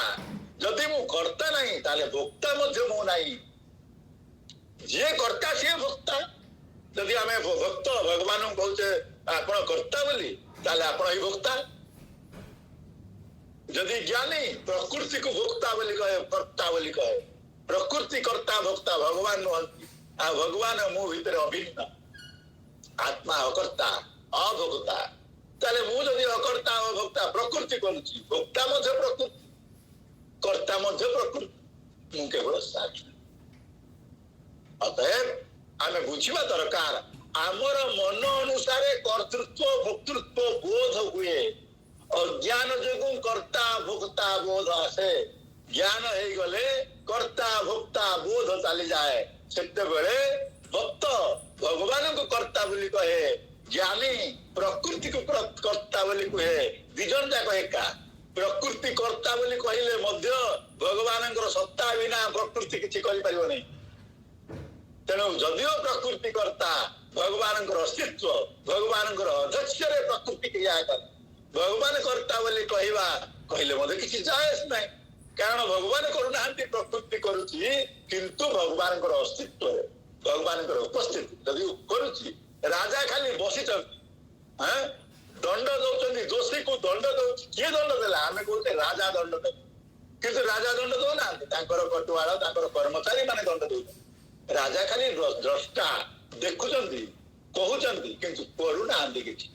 जदि मु कर्ता नहीं ताहले भोक्ता मध्य मु नहीं जे कर्ता से भोक्ता जदि आमे भक्त भगवान कहूचे आपण कर्ता बोली ताहले आपण ही भोक्ता जदि ज्ञानी प्रकृति को भोक्ता बोली कहे कर्ता बोली कहे प्रकृति कर्ता भोक्ता भगवान नुहंती आ भगवान मु भीतर अभिन्न आत्मा अकर्ता अभोक्ता ताले मु जदि अकर्ता अभोक्ता प्रकृति करूची भोक्ता मध्य प्रकृति कर्ता मध्य प्रकृति मु केवल साक्षी अतएव आमे बुझिबा दरकार आमर मन अनुसार कर्तृत्व भोक्तृत्व बोध हुए अज्ञान जो कर्ता भोक्ता बोध आसे ज्ञान हो गले कर्ता भोक्ता बोध चली जाए सेते बेले भक्त भगवान को कर्ता बोली कहे ज्ञानी प्रकृति को कर्ता बोली कहे दिजन जाक एका प्रकृति कर्ता बोली कहले मध्य भगवान सत्ता बिना प्रकृति किछि करि परिबो नै तेणु जदियो प्रकृति कर्ता भगवान अस्तित्व भगवान अध्यक्ष प्रकृति क्रिया कर भगवान कर्ता बोली कहवा कहले मधे किसी जायज नहीं कारण भगवान करूना प्रकृति करुची किंतु भगवान अस्तित्व भगवान उपस्थिति जदि करुची राजा खाली बसी दंड दौरान दोषी को दंड दौ किए दंड देला आमे कहते राजा दंड दे किंतु राजा दंड दौना कटुआल कर्मचारी माने दंड दौ राजा खाली द्रष्टा देखुचंती कहउचंती किंतु करूना किछि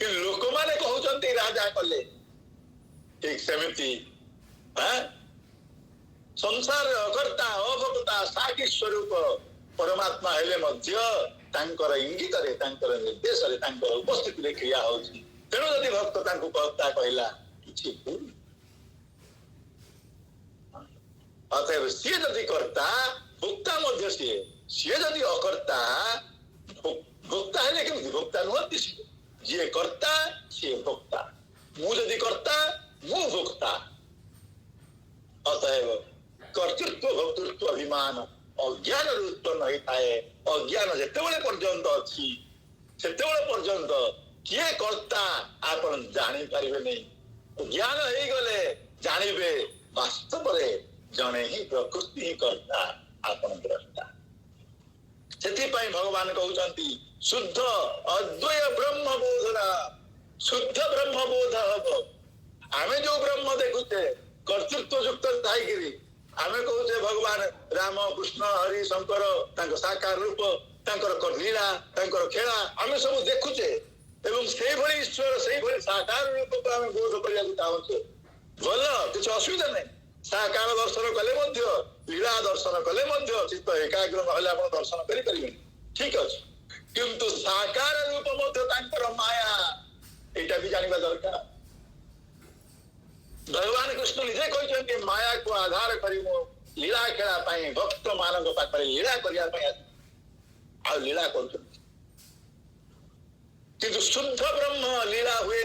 कि लोक माने कहउचंती राजा कले ठीक सेमिति संसार अकर्ता अभोक्ता साक्षी स्वरूप परमात्मा हेले मध्य तांकर इंगित रे तांकर निर्देश रे तांकर उपस्थिति रे क्रिया होछि तेणु यदि भक्त तांको कर्ता कहला किछि भूल अतएव सी यदि कर्ता भोक्ता मध्य सी यदि अकर्ता भोक्ता हेले केमति भोक्ता नुहंती जी कर्ता सी भोक्ता मु यदि कर्ता मु भोक्ता अतएव कर्तृत्व भोक्तृत्व अभिमान अज्ञान उत्पन्न होता है अज्ञान जितेबले पर्यंत अच्छी सेतेबले पर्यंत किए कर्ता आपण जानी पारिबे नहीं ज्ञान हो गले जानिबे वास्तव रे जने ही प्रकृति ही कर्ता आपण द्रष्टा सेथिपाई भगवान कहउचंती शुद्ध अद्वय ब्रह्म बोधना शुद्ध ब्रह्म बोध हबो आमे जो ब्रह्म देखुते कर्तृत्व युक्त थाइगिरी आमे कहउचे भगवान राम कृष्ण हरि शंकर तांको साकार रूप तांकर लीला तांकर खेला आमे सब देखुचे एवं सेही भली ईश्वर सेही भली साकार रूप को आमे बोध करिया चाहूचे भल किछ असुविधा नहीं साकार दर्शन कले मध्य लीला दर्शन कले मध्य चित्त एकाग्र नहले आपण दर्शन करि परिबे ठीक अछि किंतु साकार रूप मध्य तांकर माया एटा भी जानिबा दरकार भगवान कृष्ण निजे कहते माया को आधार करी मो लीला खेला पाई भक्त मानक पाखरे लीला करिया पाई आ लीला करते किंतु शुद्ध ब्रह्म लीला हुए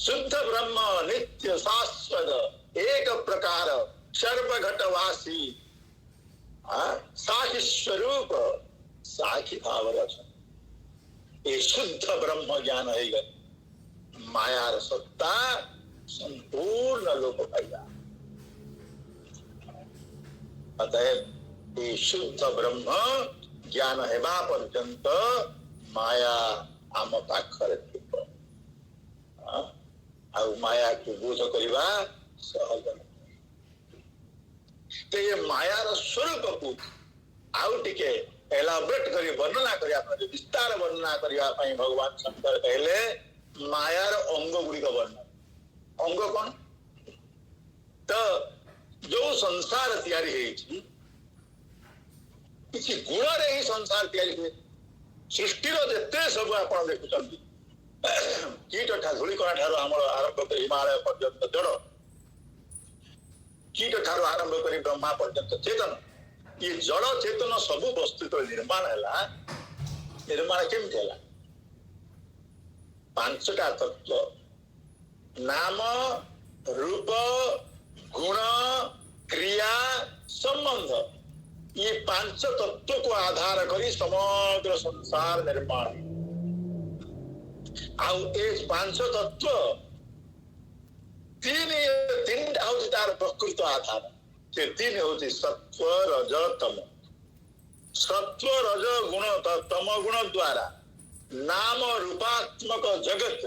शुद्ध ब्रह्म नित्य शाश्वत एक प्रकार सर्वघटवासी साखी स्वरूप साखी भाव ये शुद्ध ब्रह्म ज्ञान है मायार सत्ता संपूर्ण लोक पाइला अतएव ये शुद्ध ब्रह्म ज्ञान हेबा पर्यंत माया आम पाखरे थिबो आ माया को बोध करवा सहज तो ये मायार स्वरूप को आउ टिके एलाबोरेट करी वर्णना करिया विस्तार वर्णना करिया भगवान शंकर कहले मायार अंग गुड़िक वर्ण अंग कौन तो जो संसार तैयारी है किसी गुण रे ही संसार तैयारी हुए सृष्टिर जिते सब आप देखुं कीट धूलिकणा ठार आम आरंभ कर हिमालय पर्यंत जड़ कीट ठार आरंभ कर ब्रह्मा पर्यंत चेतन ये जड़ चेतन सब वस्तु तो निर्माण है निर्माण केमती है पांचटा तत्व नाम रूप गुण क्रिया संबंध ये पांच तत्व को आधार करी समग्र संसार निर्माण आउ ए पांच तत्व तीन हूँ तार प्रकृत आधार से तीन हूँ सत्व रज तम सत्व रज गुण तम गुण द्वारा नाम रूपात्मक जगत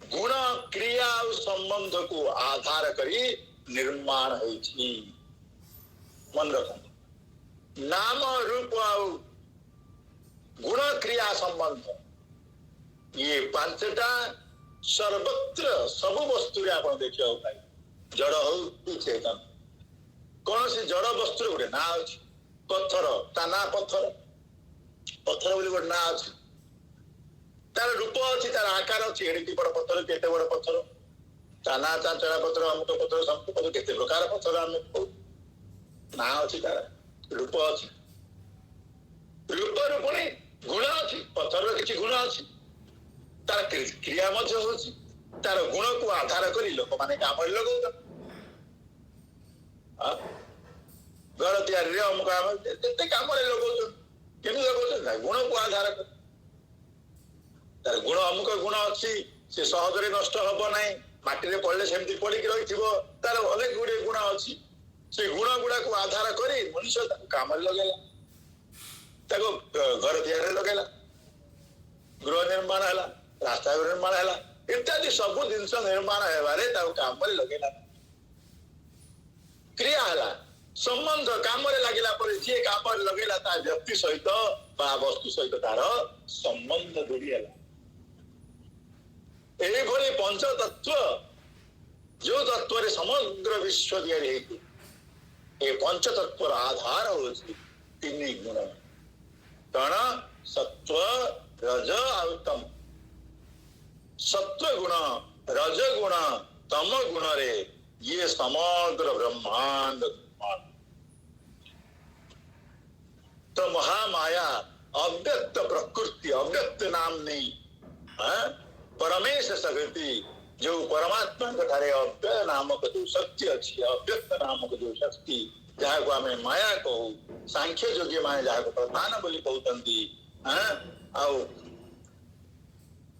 गुण क्रिया और संबंध को आधार करी निर्माण होइछि मन रखो नाम रूप और गुण क्रिया संबंध ये पांचटा सर्वत्र सब वस्तु आप देखा पाए जड़ हो चेतन कौन सी जड़ वस्तु गोटे ना अच्छी पत्थर ता ना पत्थर पत्थर बोली गोटे ना अच्छी तार रूप अच्छी तार आकार अच्छी एड़ी बड़ पत्थर केते बड़ पत्थर ता ना चांचड़ा पत्थर अमुक पत्थर समूक पत्थर केते प्रकार पत्थर आम ना अच्छी तार रूप अच्छी रूप रूपणी गुण अच्छी पत्थर किसी गुण अच्छी तार क्रिया होची तार गुण को आधार करी लोक माने काम लगौता घर तैयारी अमुक काम लगौता गुण को आधार कर तार गुण अमुक गुण अच्छी से सहजरे नष्ट हब ना माटी पड़े सेमती पड़िक रही तार अनेक गुड़े गुण अच्छी से गुण गुड़ा को आधार करी मनुष्य काम लगेला घर तैयारी लगेला गृह निर्माण है रास्ता निर्माण है इत्यादि सब जिनस निर्माण है काम लगेला क्रिया है संबंध काम लगिला जी काम लगेला व्यक्ति सहित वस्तु सहित तार संबंध जोड़ी पंच तत्व जो तत्व समग्र विश्व तैयारी पंच तत्व आधार हो तीन गुण कण सत्व रज और तम सत्व गुण रज गुण तम गुण रे ये समग्र ब्रह्मांड तो महामाया अव्यक्त प्रकृति अव्यक्त नाम नहीं परमेश सकृति जो परमात्मा ठारे अव्यय नामक जो शक्ति अच्छी अव्यक्त नामक जो शक्ति जहाँ को आम माया कहू सांख्य योगी माने जहाँ को प्रधान बोली कहते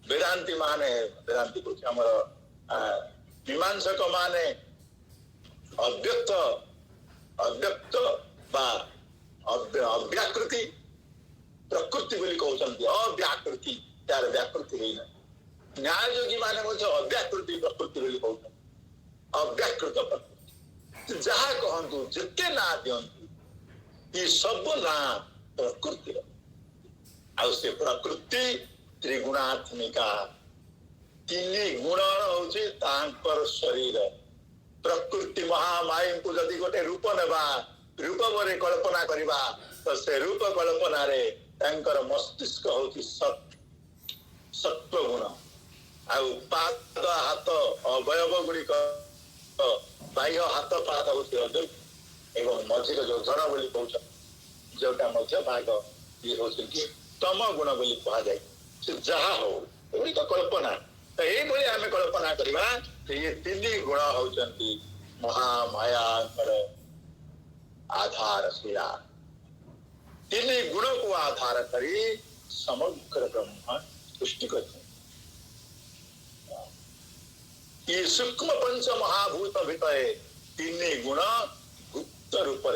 वेदांति माने वेदांति कुछ मीमांसक माने अव्यक्त अव्यक्त बा अव्याकृति प्रकृति बोली कहते अव्याकृति तार व्याकृति नहीं न्याय योगी माने अव्याकृति प्रकृति बोली कहते अव्याकृत प्रकृति जहाँ कहतु जिते ना दिंतु ये सब ना प्रकृति आउ से प्रकृति त्रिगुणात्मिका तीन गुण हूँ शरीर प्रकृति महामाई को जदि गोटे रूप नेबा रूप बरे कल्पना करवा तो से रूप कल्पना रे तांकर मस्तिष्क हूँ सत्व गुण आउ पाद हाथ अवयव गुड़िक बाह्य हाथ पाद हूँ एवं मझिर जो जड़ बोली कौन जोटा भाग ये हूँ तम गुण बोली कहुए से जहा हो गुड़िक कल्पना तो ये आम कल्पना करवा ये तीन गुण होती महामाया आधार शिला तीन गुण को आधार करी समग्र ब्रह्म सृष्टि करते ये सूक्ष्म पंच महाभूत भितर तीन गुण गुप्त रूप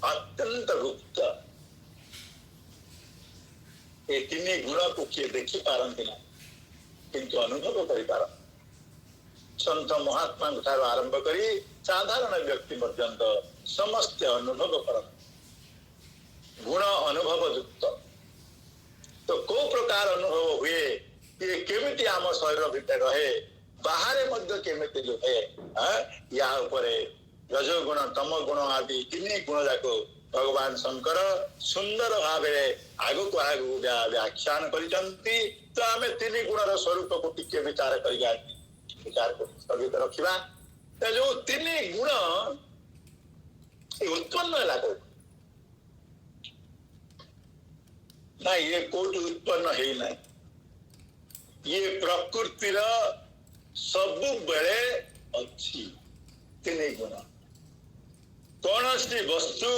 अत्यंत गुप्त ये तीन गुण को किए देखी पारती ना किंतु अनुभव कर संत महात्मा ठार आरंभ करी साधारण व्यक्ति पर्यंत समस्त अनुभव कर गुण अनुभव युक्त तो को प्रकार अनुभव हुए ये केमिति आम शरीर भितर रहे बाहर मध्य केमिति रुहे या उपरे रजोगुण तम गुण आदि तीन गुण जाक भगवान शंकर सुंदर भाव आगु को आगु व्याख्यान करिसंती। तो आम तीन गुणर स्वरूप को टिके विचार विचार स्थगित रखा। जो तीन गुण उत्पन्न है ना ये कोट उत्पन्न है ना ये प्रकृतिर सबु बेले अच्छी तीन गुण कौन सी वस्तु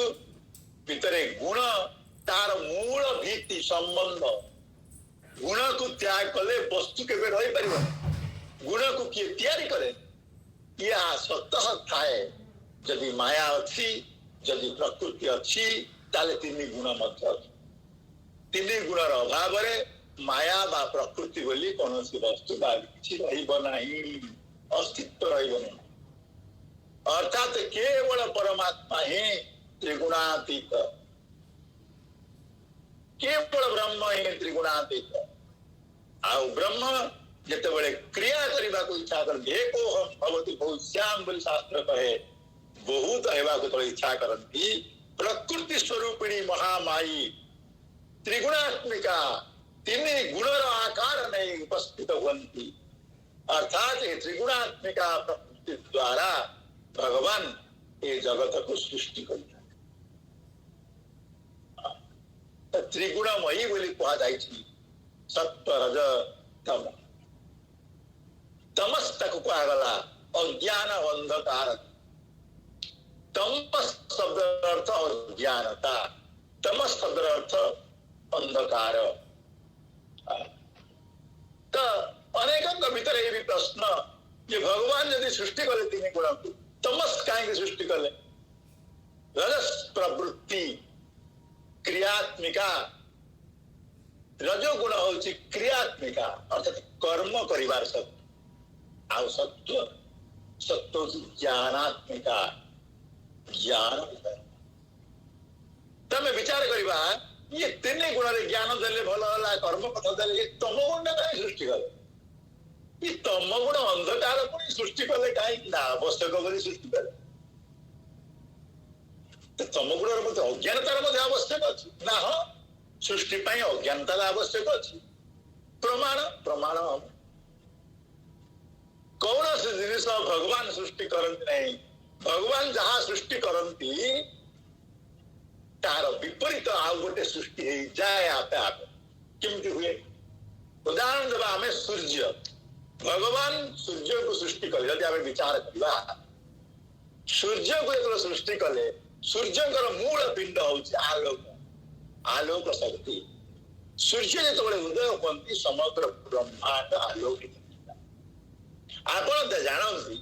भितर गुण तार मूल भित्ति संबंध गुण को त्याग कले वस्तु केबे रही परिबो गुण को किए तैयारी करे या स्वतः थाए जदि माया अच्छी जदि प्रकृति अच्छी ताले तीन गुण मध्य तीन गुणर अभाव माया बा प्रकृति बोली कौन सी वस्तु बा किसी अस्तित्व रही अर्थात केवल परमात्मा ही त्रिगुणातीत केवल ब्रह्म ही त्रिगुणातीत आउ ब्रह्म जितेबाला क्रिया करने को इच्छा कर बहुत श्याम बोली शास्त्र कहे बहुत हेबा को इच्छा करती प्रकृति स्वरूपिणी महामाई त्रिगुणात्मिका तीन गुणर आकार नहीं उपस्थित होती अर्थात ये त्रिगुणात्मिका प्रकृति द्वारा भगवान ये जगत को सृष्टि करता त्रिगुणमयी बोली कहा जाए सत्व रज तम तमस तक कहगला अज्ञान अंधकार तमस शब्द अर्थ अज्ञानता तमस शब्द अर्थ अंधकार तो अनेक भीतर ये भी प्रश्न ये भगवान यदि सृष्टि कले तीन गुण को तमस कहीं सृष्टि कले रजस प्रवृत्ति क्रियात्मिका रजोगुण होची क्रियात्मिका अर्थात कर्म करिवार सत्व आउ सत्व सत्व ज्ञानात्मिका ज्ञान तमे विचार करिबा ये तीन गुण ज्ञान देले भल होला कर्म पथ देले तम गुण कहीं सृष्टि कले ये तम गुण अंधकार पुणी सृष्टि कले कहीं आवश्यक बोली सृष्टि कले तो तम गुण अज्ञानतार आवश्यक अच्छी ना हाँ सृष्टि अज्ञानतार आवश्यक अच्छी प्रमाण प्रमाण कौन से जिनिस भगवान सृष्टि करती नहीं भगवान जहाँ सृष्टि करती तार विपरीत आउ गोटे सृष्टि जाए आपे आपे केमती हुए उदाहरण देवा आम सूर्य भगवान सूर्य को सृष्टि कले यदि आम विचार करवा सूर्य को जो सृष्टि कले सूर्यकर मूल पिंड हूँ आलोक आलोक शक्ति सूर्य जो उदय होती समग्र ब्रह्मांड आलोकित आप जानती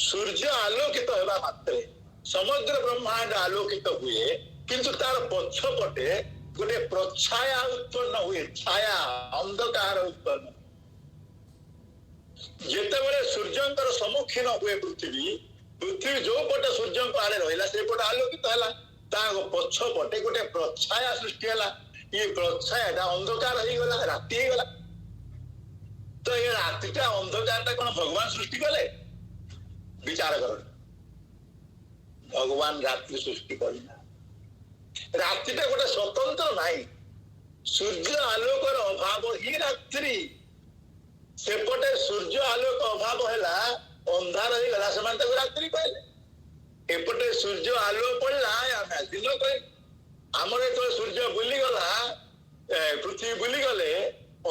सूर्य आलोकित होगा मात्रे समग्र ब्रह्मांड आलोकित हुए किंतु तार पछपटे गोटे प्रछाया उत्पन्न हुए छाया अंधकार उत्पन्न जितेबाला सूर्यंकर सम्मुखीन हुए पृथ्वी पृथ्वी जो पटे सूर्य आड़े रहा से पटे आलोकित है पछपटे गोटे प्रछाया सृष्टि है ये प्रछाया अंधकार हो गला राति हो गला तो ये रातिटा अंधकार कौन भगवान सृष्टि कले विचार कर भगवान रात्रि सृष्टि करना रात्रिटा गोटे स्वतंत्र नहीं सूर्य आलोकर अभाव ही रात्रि सेपटे सूर्य आलोक अभाव है अंधार हो गला से रात्रि कहले एपटे सूर्य आलोक पड़ला दिन कह आमर जो सूर्य बुली गला पृथ्वी बुली गले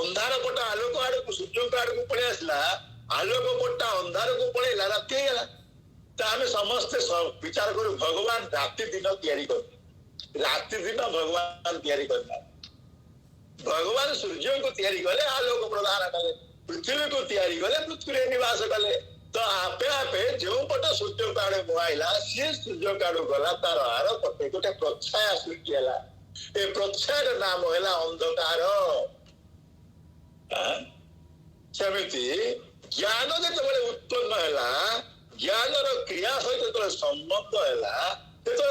अंधार पटा आलोक आड़ को सूर्य आड़ को पड़े आसला आलोक पटा अंधार को पड़ेगा राति होगा तो आम समस्ते विचार करूँ भगवान राति दिन तैयारी कर राति दिन भगवान तैयारी करना भगवान सूर्य को तैयारी कले आलोक प्रदान कले पृथ्वी को तैयारी कले पृथ्वी निवास कले तो आपे आपे जो पट सूर्य काड़े मुआईला सी सूर्य काड़ू गला तार आर पटे गोटे प्रछाया सृष्टि है ए प्रछायर नाम है अंधकार सेमती ज्ञान जो उत्पन्न है ज्ञान क्रिया सहित जो संबंध है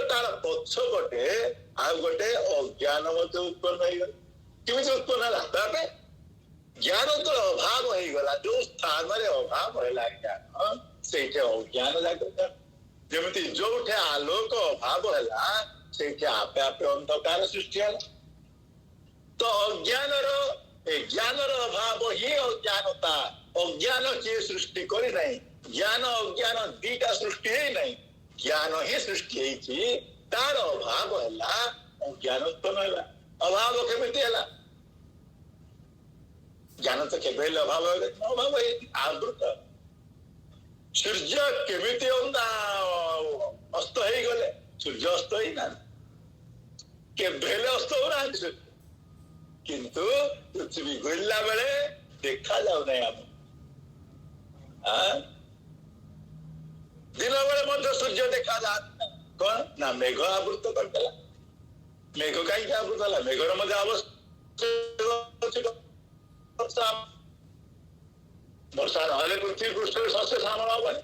तार पछपटे आ गोटे अज्ञान उत्पन्न हो उत्पन्न है ज्ञान तो अभाव हो गला जो स्थान में अभाव है ज्ञान से अज्ञान जागृत जमी जो आलोक अभाव है से आपे आपे अंधकार सृष्टि है तो अज्ञान ज्ञान अभाव ही अज्ञानता अज्ञान किए सृष्टि करी नहीं ज्ञान अज्ञान दीटा सृष्टि ही नहीं ज्ञान ही सृष्टि है तार अभाव है अज्ञान उत्पन्न है अभाव केमिति है ज्ञान तो केवे अभाव अभाव आवृत सूर्य केमिति अस्त हो गले सूर्य अस्त ही ना केवे अस्त हो ना किंतु पृथ्वी घूरला बेले देखा जाऊ नहीं आम दिन बेले मध्य सूर्य देखा जा कौन ना मेघ आवृत करदेला मेघ कहीं आवृत है मेघर मध्य आवश्यक वर्षा ना पृथ्वी पृष्ठ शस्य श्यामल हम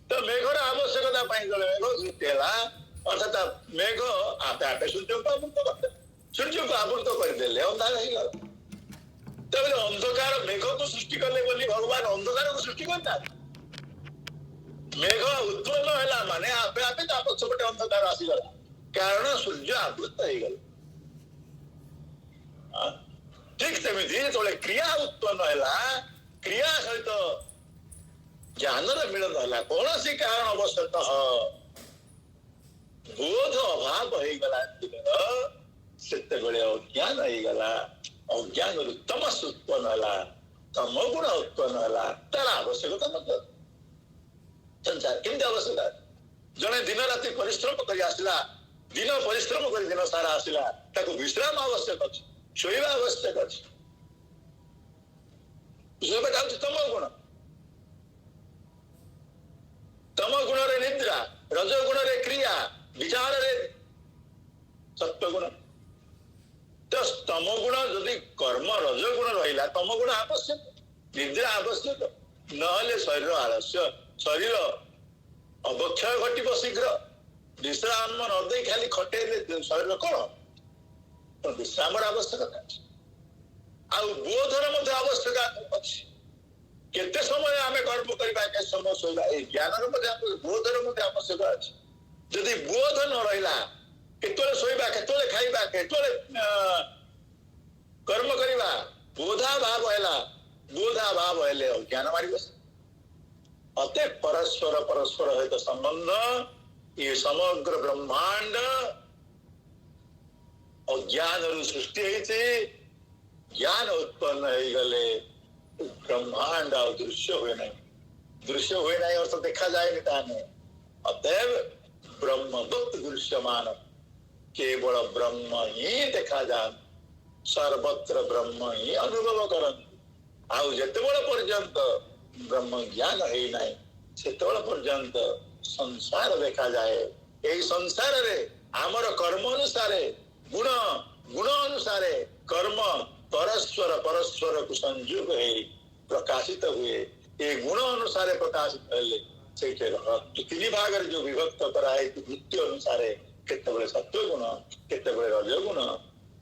तो मेघर आवश्यकता मेघ सृष्टि है अर्थात मेघ आपे आपे सूर्य को आवृत करते सूर्य को आवृत करदे अंधार हो गला अंधकार मेघ को सृष्टि कले बोली भगवान अंधकार को सृष्टि करता मेघ उत्पन्न है माने आपे आपे पछपटे अंधकार आसीगला कारण सूर्य आवृत हो गला ठीक सेमिति जो क्रिया उत्पन्न है क्रिया सहित ज्ञान मिलन है कौन सी कारण अवश्यतः बोध अभाव हो गला से अज्ञान हो गला अज्ञान तमस उत्पन्न है तम गुण उत्पन्न है तार आवश्यकता मतलब संसार केमती आवश्यकता जड़े दिन राति परिश्रम कर आसला दिन परिश्रम कर दिन सारा आसला विश्राम आवश्यक अच्छे शोवा आवश्यक अच्छे शोवाटा हूँ तम गुण तम गुण रे निद्रा रज गुण रे क्रिया विचार रे सत्व गुण तो तम गुण जदि कर्म रज गुण रहा तम गुण आवश्यक निद्रा आवश्यक नहले शरीर आलस्य शरीर अवक्षय घटव शीघ्र विश्राम नदे खाली खटे शरीर कौन विश्राम आवश्यकता आउ बोधर मध्य आवश्यकता अच्छी केते समय आमे कर्म करबा के समय सोइबा ए ज्ञानर मध्य बोधर मध्य आवश्यकता अच्छी यदि बोध न रहिला केतले सोइबा केतले खाइबा केतले कर्म करबा बोधा भाव हैला बोधा भाव हैले ज्ञान मारी बस अते परस्पर परस्पर है तो संबंध ये समग्र ब्रह्मांड अज्ञान सृष्टि होती ज्ञान उत्पन्न हो गले ब्रह्मांड दृश्य हुए नहीं और तो देखा जाए नहीं अतएव ब्रह्मदत्त दृश्यमान केवल ब्रह्म ही देखा जान सर्वत्र ब्रह्म ही अनुभव करन आउ जेतेबेले पर्यंत ब्रह्म ज्ञान है नहीं सेतेबेले पर्यंत संसार देखा जाए यही संसार रे आमर कर्म अनुसारे गुण गुण अनुसारे कर्म परस्पर परस्पर को संयोग है प्रकाशित हुए ये गुण अनुसारे प्रकाशित हेले से तीन भाग जो विभक्त कराए वृत्ति अनुसारे केतेबेले सत्व गुण केतेबेले रज गुण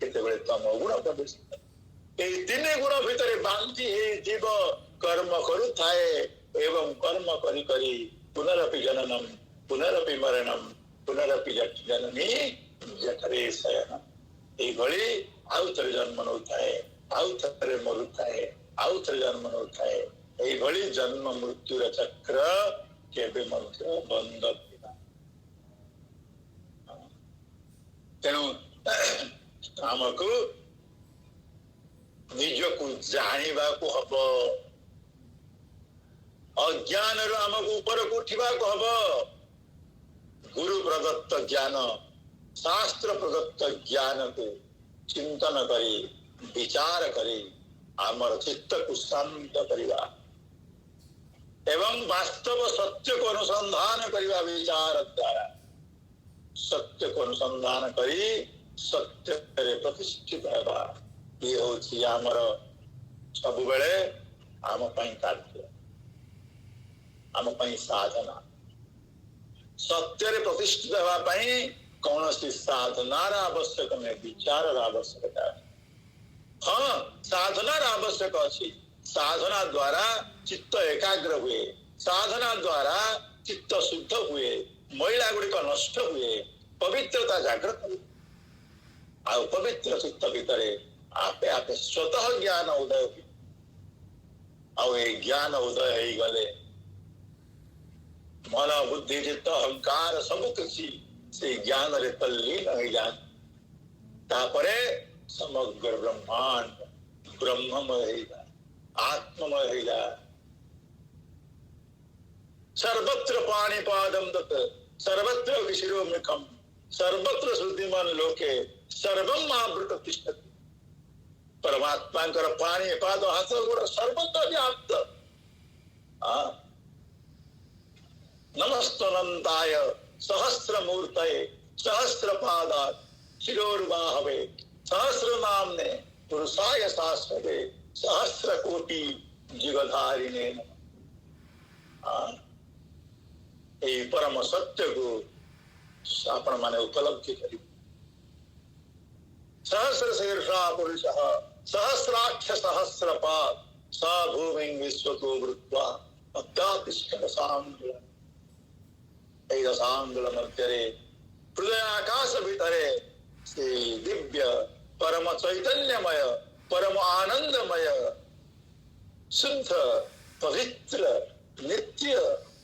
केतेबेले तम गुण प्रवेश ये तीन गुण भितर बांधी जीव कर्म करुथाए एवं कर्म करी करी पुनरपि जननम पुनरपि मरणम पुनरपि जननी जठरे शयन ये आउ थे जन्म नौए आउ थे मरुए आउ थे जन्म नौए ये जन्म मृत्युर चक्र केबे मध्य बंद तेणु आमको निजको जानिबा को हब अज्ञान आमको ऊपर को उठा को हब गुरु प्रदत्त ज्ञान शास्त्र प्रदत्त ज्ञान को चिंतन करी विचार करी आमर चित्त को शांत करिबा एवं वास्तव सत्य को अनुसंधान करिबा विचार द्वारा सत्य को अनुसंधान करी सत्य रे प्रतिष्ठित हेबा ये होची आमर सब बेले आम पई कार्य आम पई साधना सत्य रे प्रतिष्ठित हेबा पई कौन सी साधनार आवश्यक नहीं विचार आवश्यकता हाँ साधना आवश्यक अच्छी साधना द्वारा चित्त एकाग्र हुए साधना द्वारा चित्त शुद्ध हुए मैला गुड़िक नष्ट हुए पवित्रता जागृत हुए आ पवित्र चित्त भितर आपे आपे स्वतः ज्ञान उदय हुए आउ ए ज्ञान उदय हो गले मन बुद्धि चित्त अहंकार सब किसी से ज्ञान रे तल्लीन हो जाए तापरे समग्र ब्रह्मांड ब्रह्ममय हो जाए आत्ममय हो जाए सर्वत्र पाणिपादम दत्त सर्वत्र विशिरोमुखम सर्वत्र श्रुतिमान लोके सर्वम आवृत तिष्ठति परमात्मा पाणी पाद हाथ गोड़ सर्वत्र व्याप्त नमस्तनंताय सहस्रमूर्तये सहस्रपादात् शिरोर्बाहवे सहस्रनाम्ने पुरुषाय शाश्वते सहस्रकोटि जीवधारिणे परम सत्य को आपण माने उपलब्धि करी सहस्र शीर्षा पुरुष सहस्राक्ष सहस्रपाद स भूमि विश्वतो वृत्वा अत्यातिष्ठत साङ्गुल ऐदसाङ्गुल मध्यरे हृदय आकाश भितरे से दिव्य परम चैतन्यमय परम आनंदमय शुद्ध पवित्र नित्य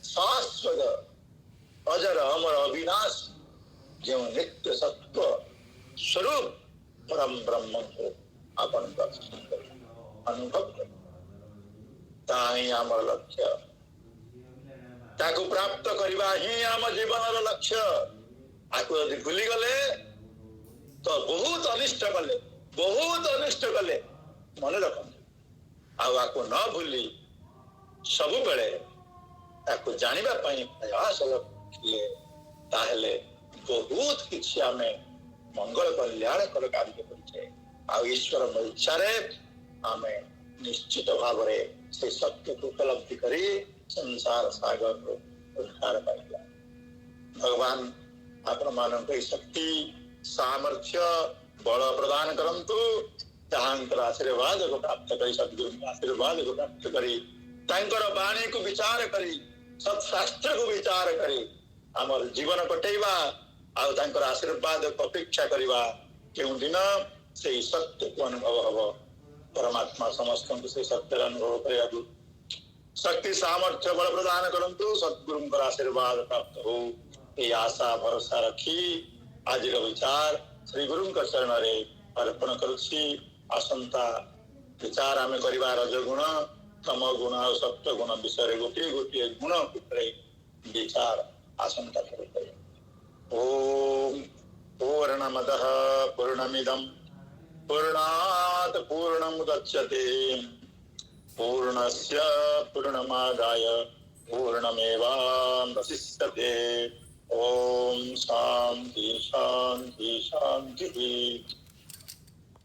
शाश्वत अजर अमर अविनाशी जो नित्य सत्व स्वरूप परम ब्रह्म को अपन दर्शन कर अनुभव कर ताही आमर लक्ष्य ताकू प्राप्त करवा ही आम जीवन लक्ष्य आकु यदि भूली गले तो बहुत अनिष्ट कले मन रखते आकु न भूली सब बेले ताकू जानिबा पई प्रयास किए ताहले बहुत किछि आमे मंगल कल्याण कर कार्य करिछे आ ईश्वर इच्छा रे आमे निश्चित भाव रे से सत्य को उपलब्धि करी संसार सागर को उद्धार पाइला भगवान आपण मानक शक्ति सामर्थ्य बल प्रदान करंतु तांकर आशीर्वाद को प्राप्त करी सद्गुरु आशीर्वाद को प्राप्त करी तांकर वाणी को विचार करी सत्शास्त्र को विचार करी आमर जीवन कटेवा आउ तांकर आशीर्वाद को अपेक्षा करिवा केउ दिन से सत्य को अनुभव हबो परमात्मा समस्त को से सत्य अनुभव करिया शक्ति सामर्थ्य बल प्रदान करंतु सद्गुरु का आशीर्वाद प्राप्त हो ये आशा भरोसा रखी आज विचार श्री गुरु का चरण रे अर्पण करुछि आसंता विचार आमे करिवा रजगुण तम गुण और सत्य गुण विषय गोटे गोटे गुण भितर विचार आसंता करें ओम पूर्णमदः पूर्णमिदं पूर्णात् पूर्णमुदच्यते पूर्णस्य पूर्णमादाय पूर्णमेवावशिष्यते ओम शांति शांति शांति।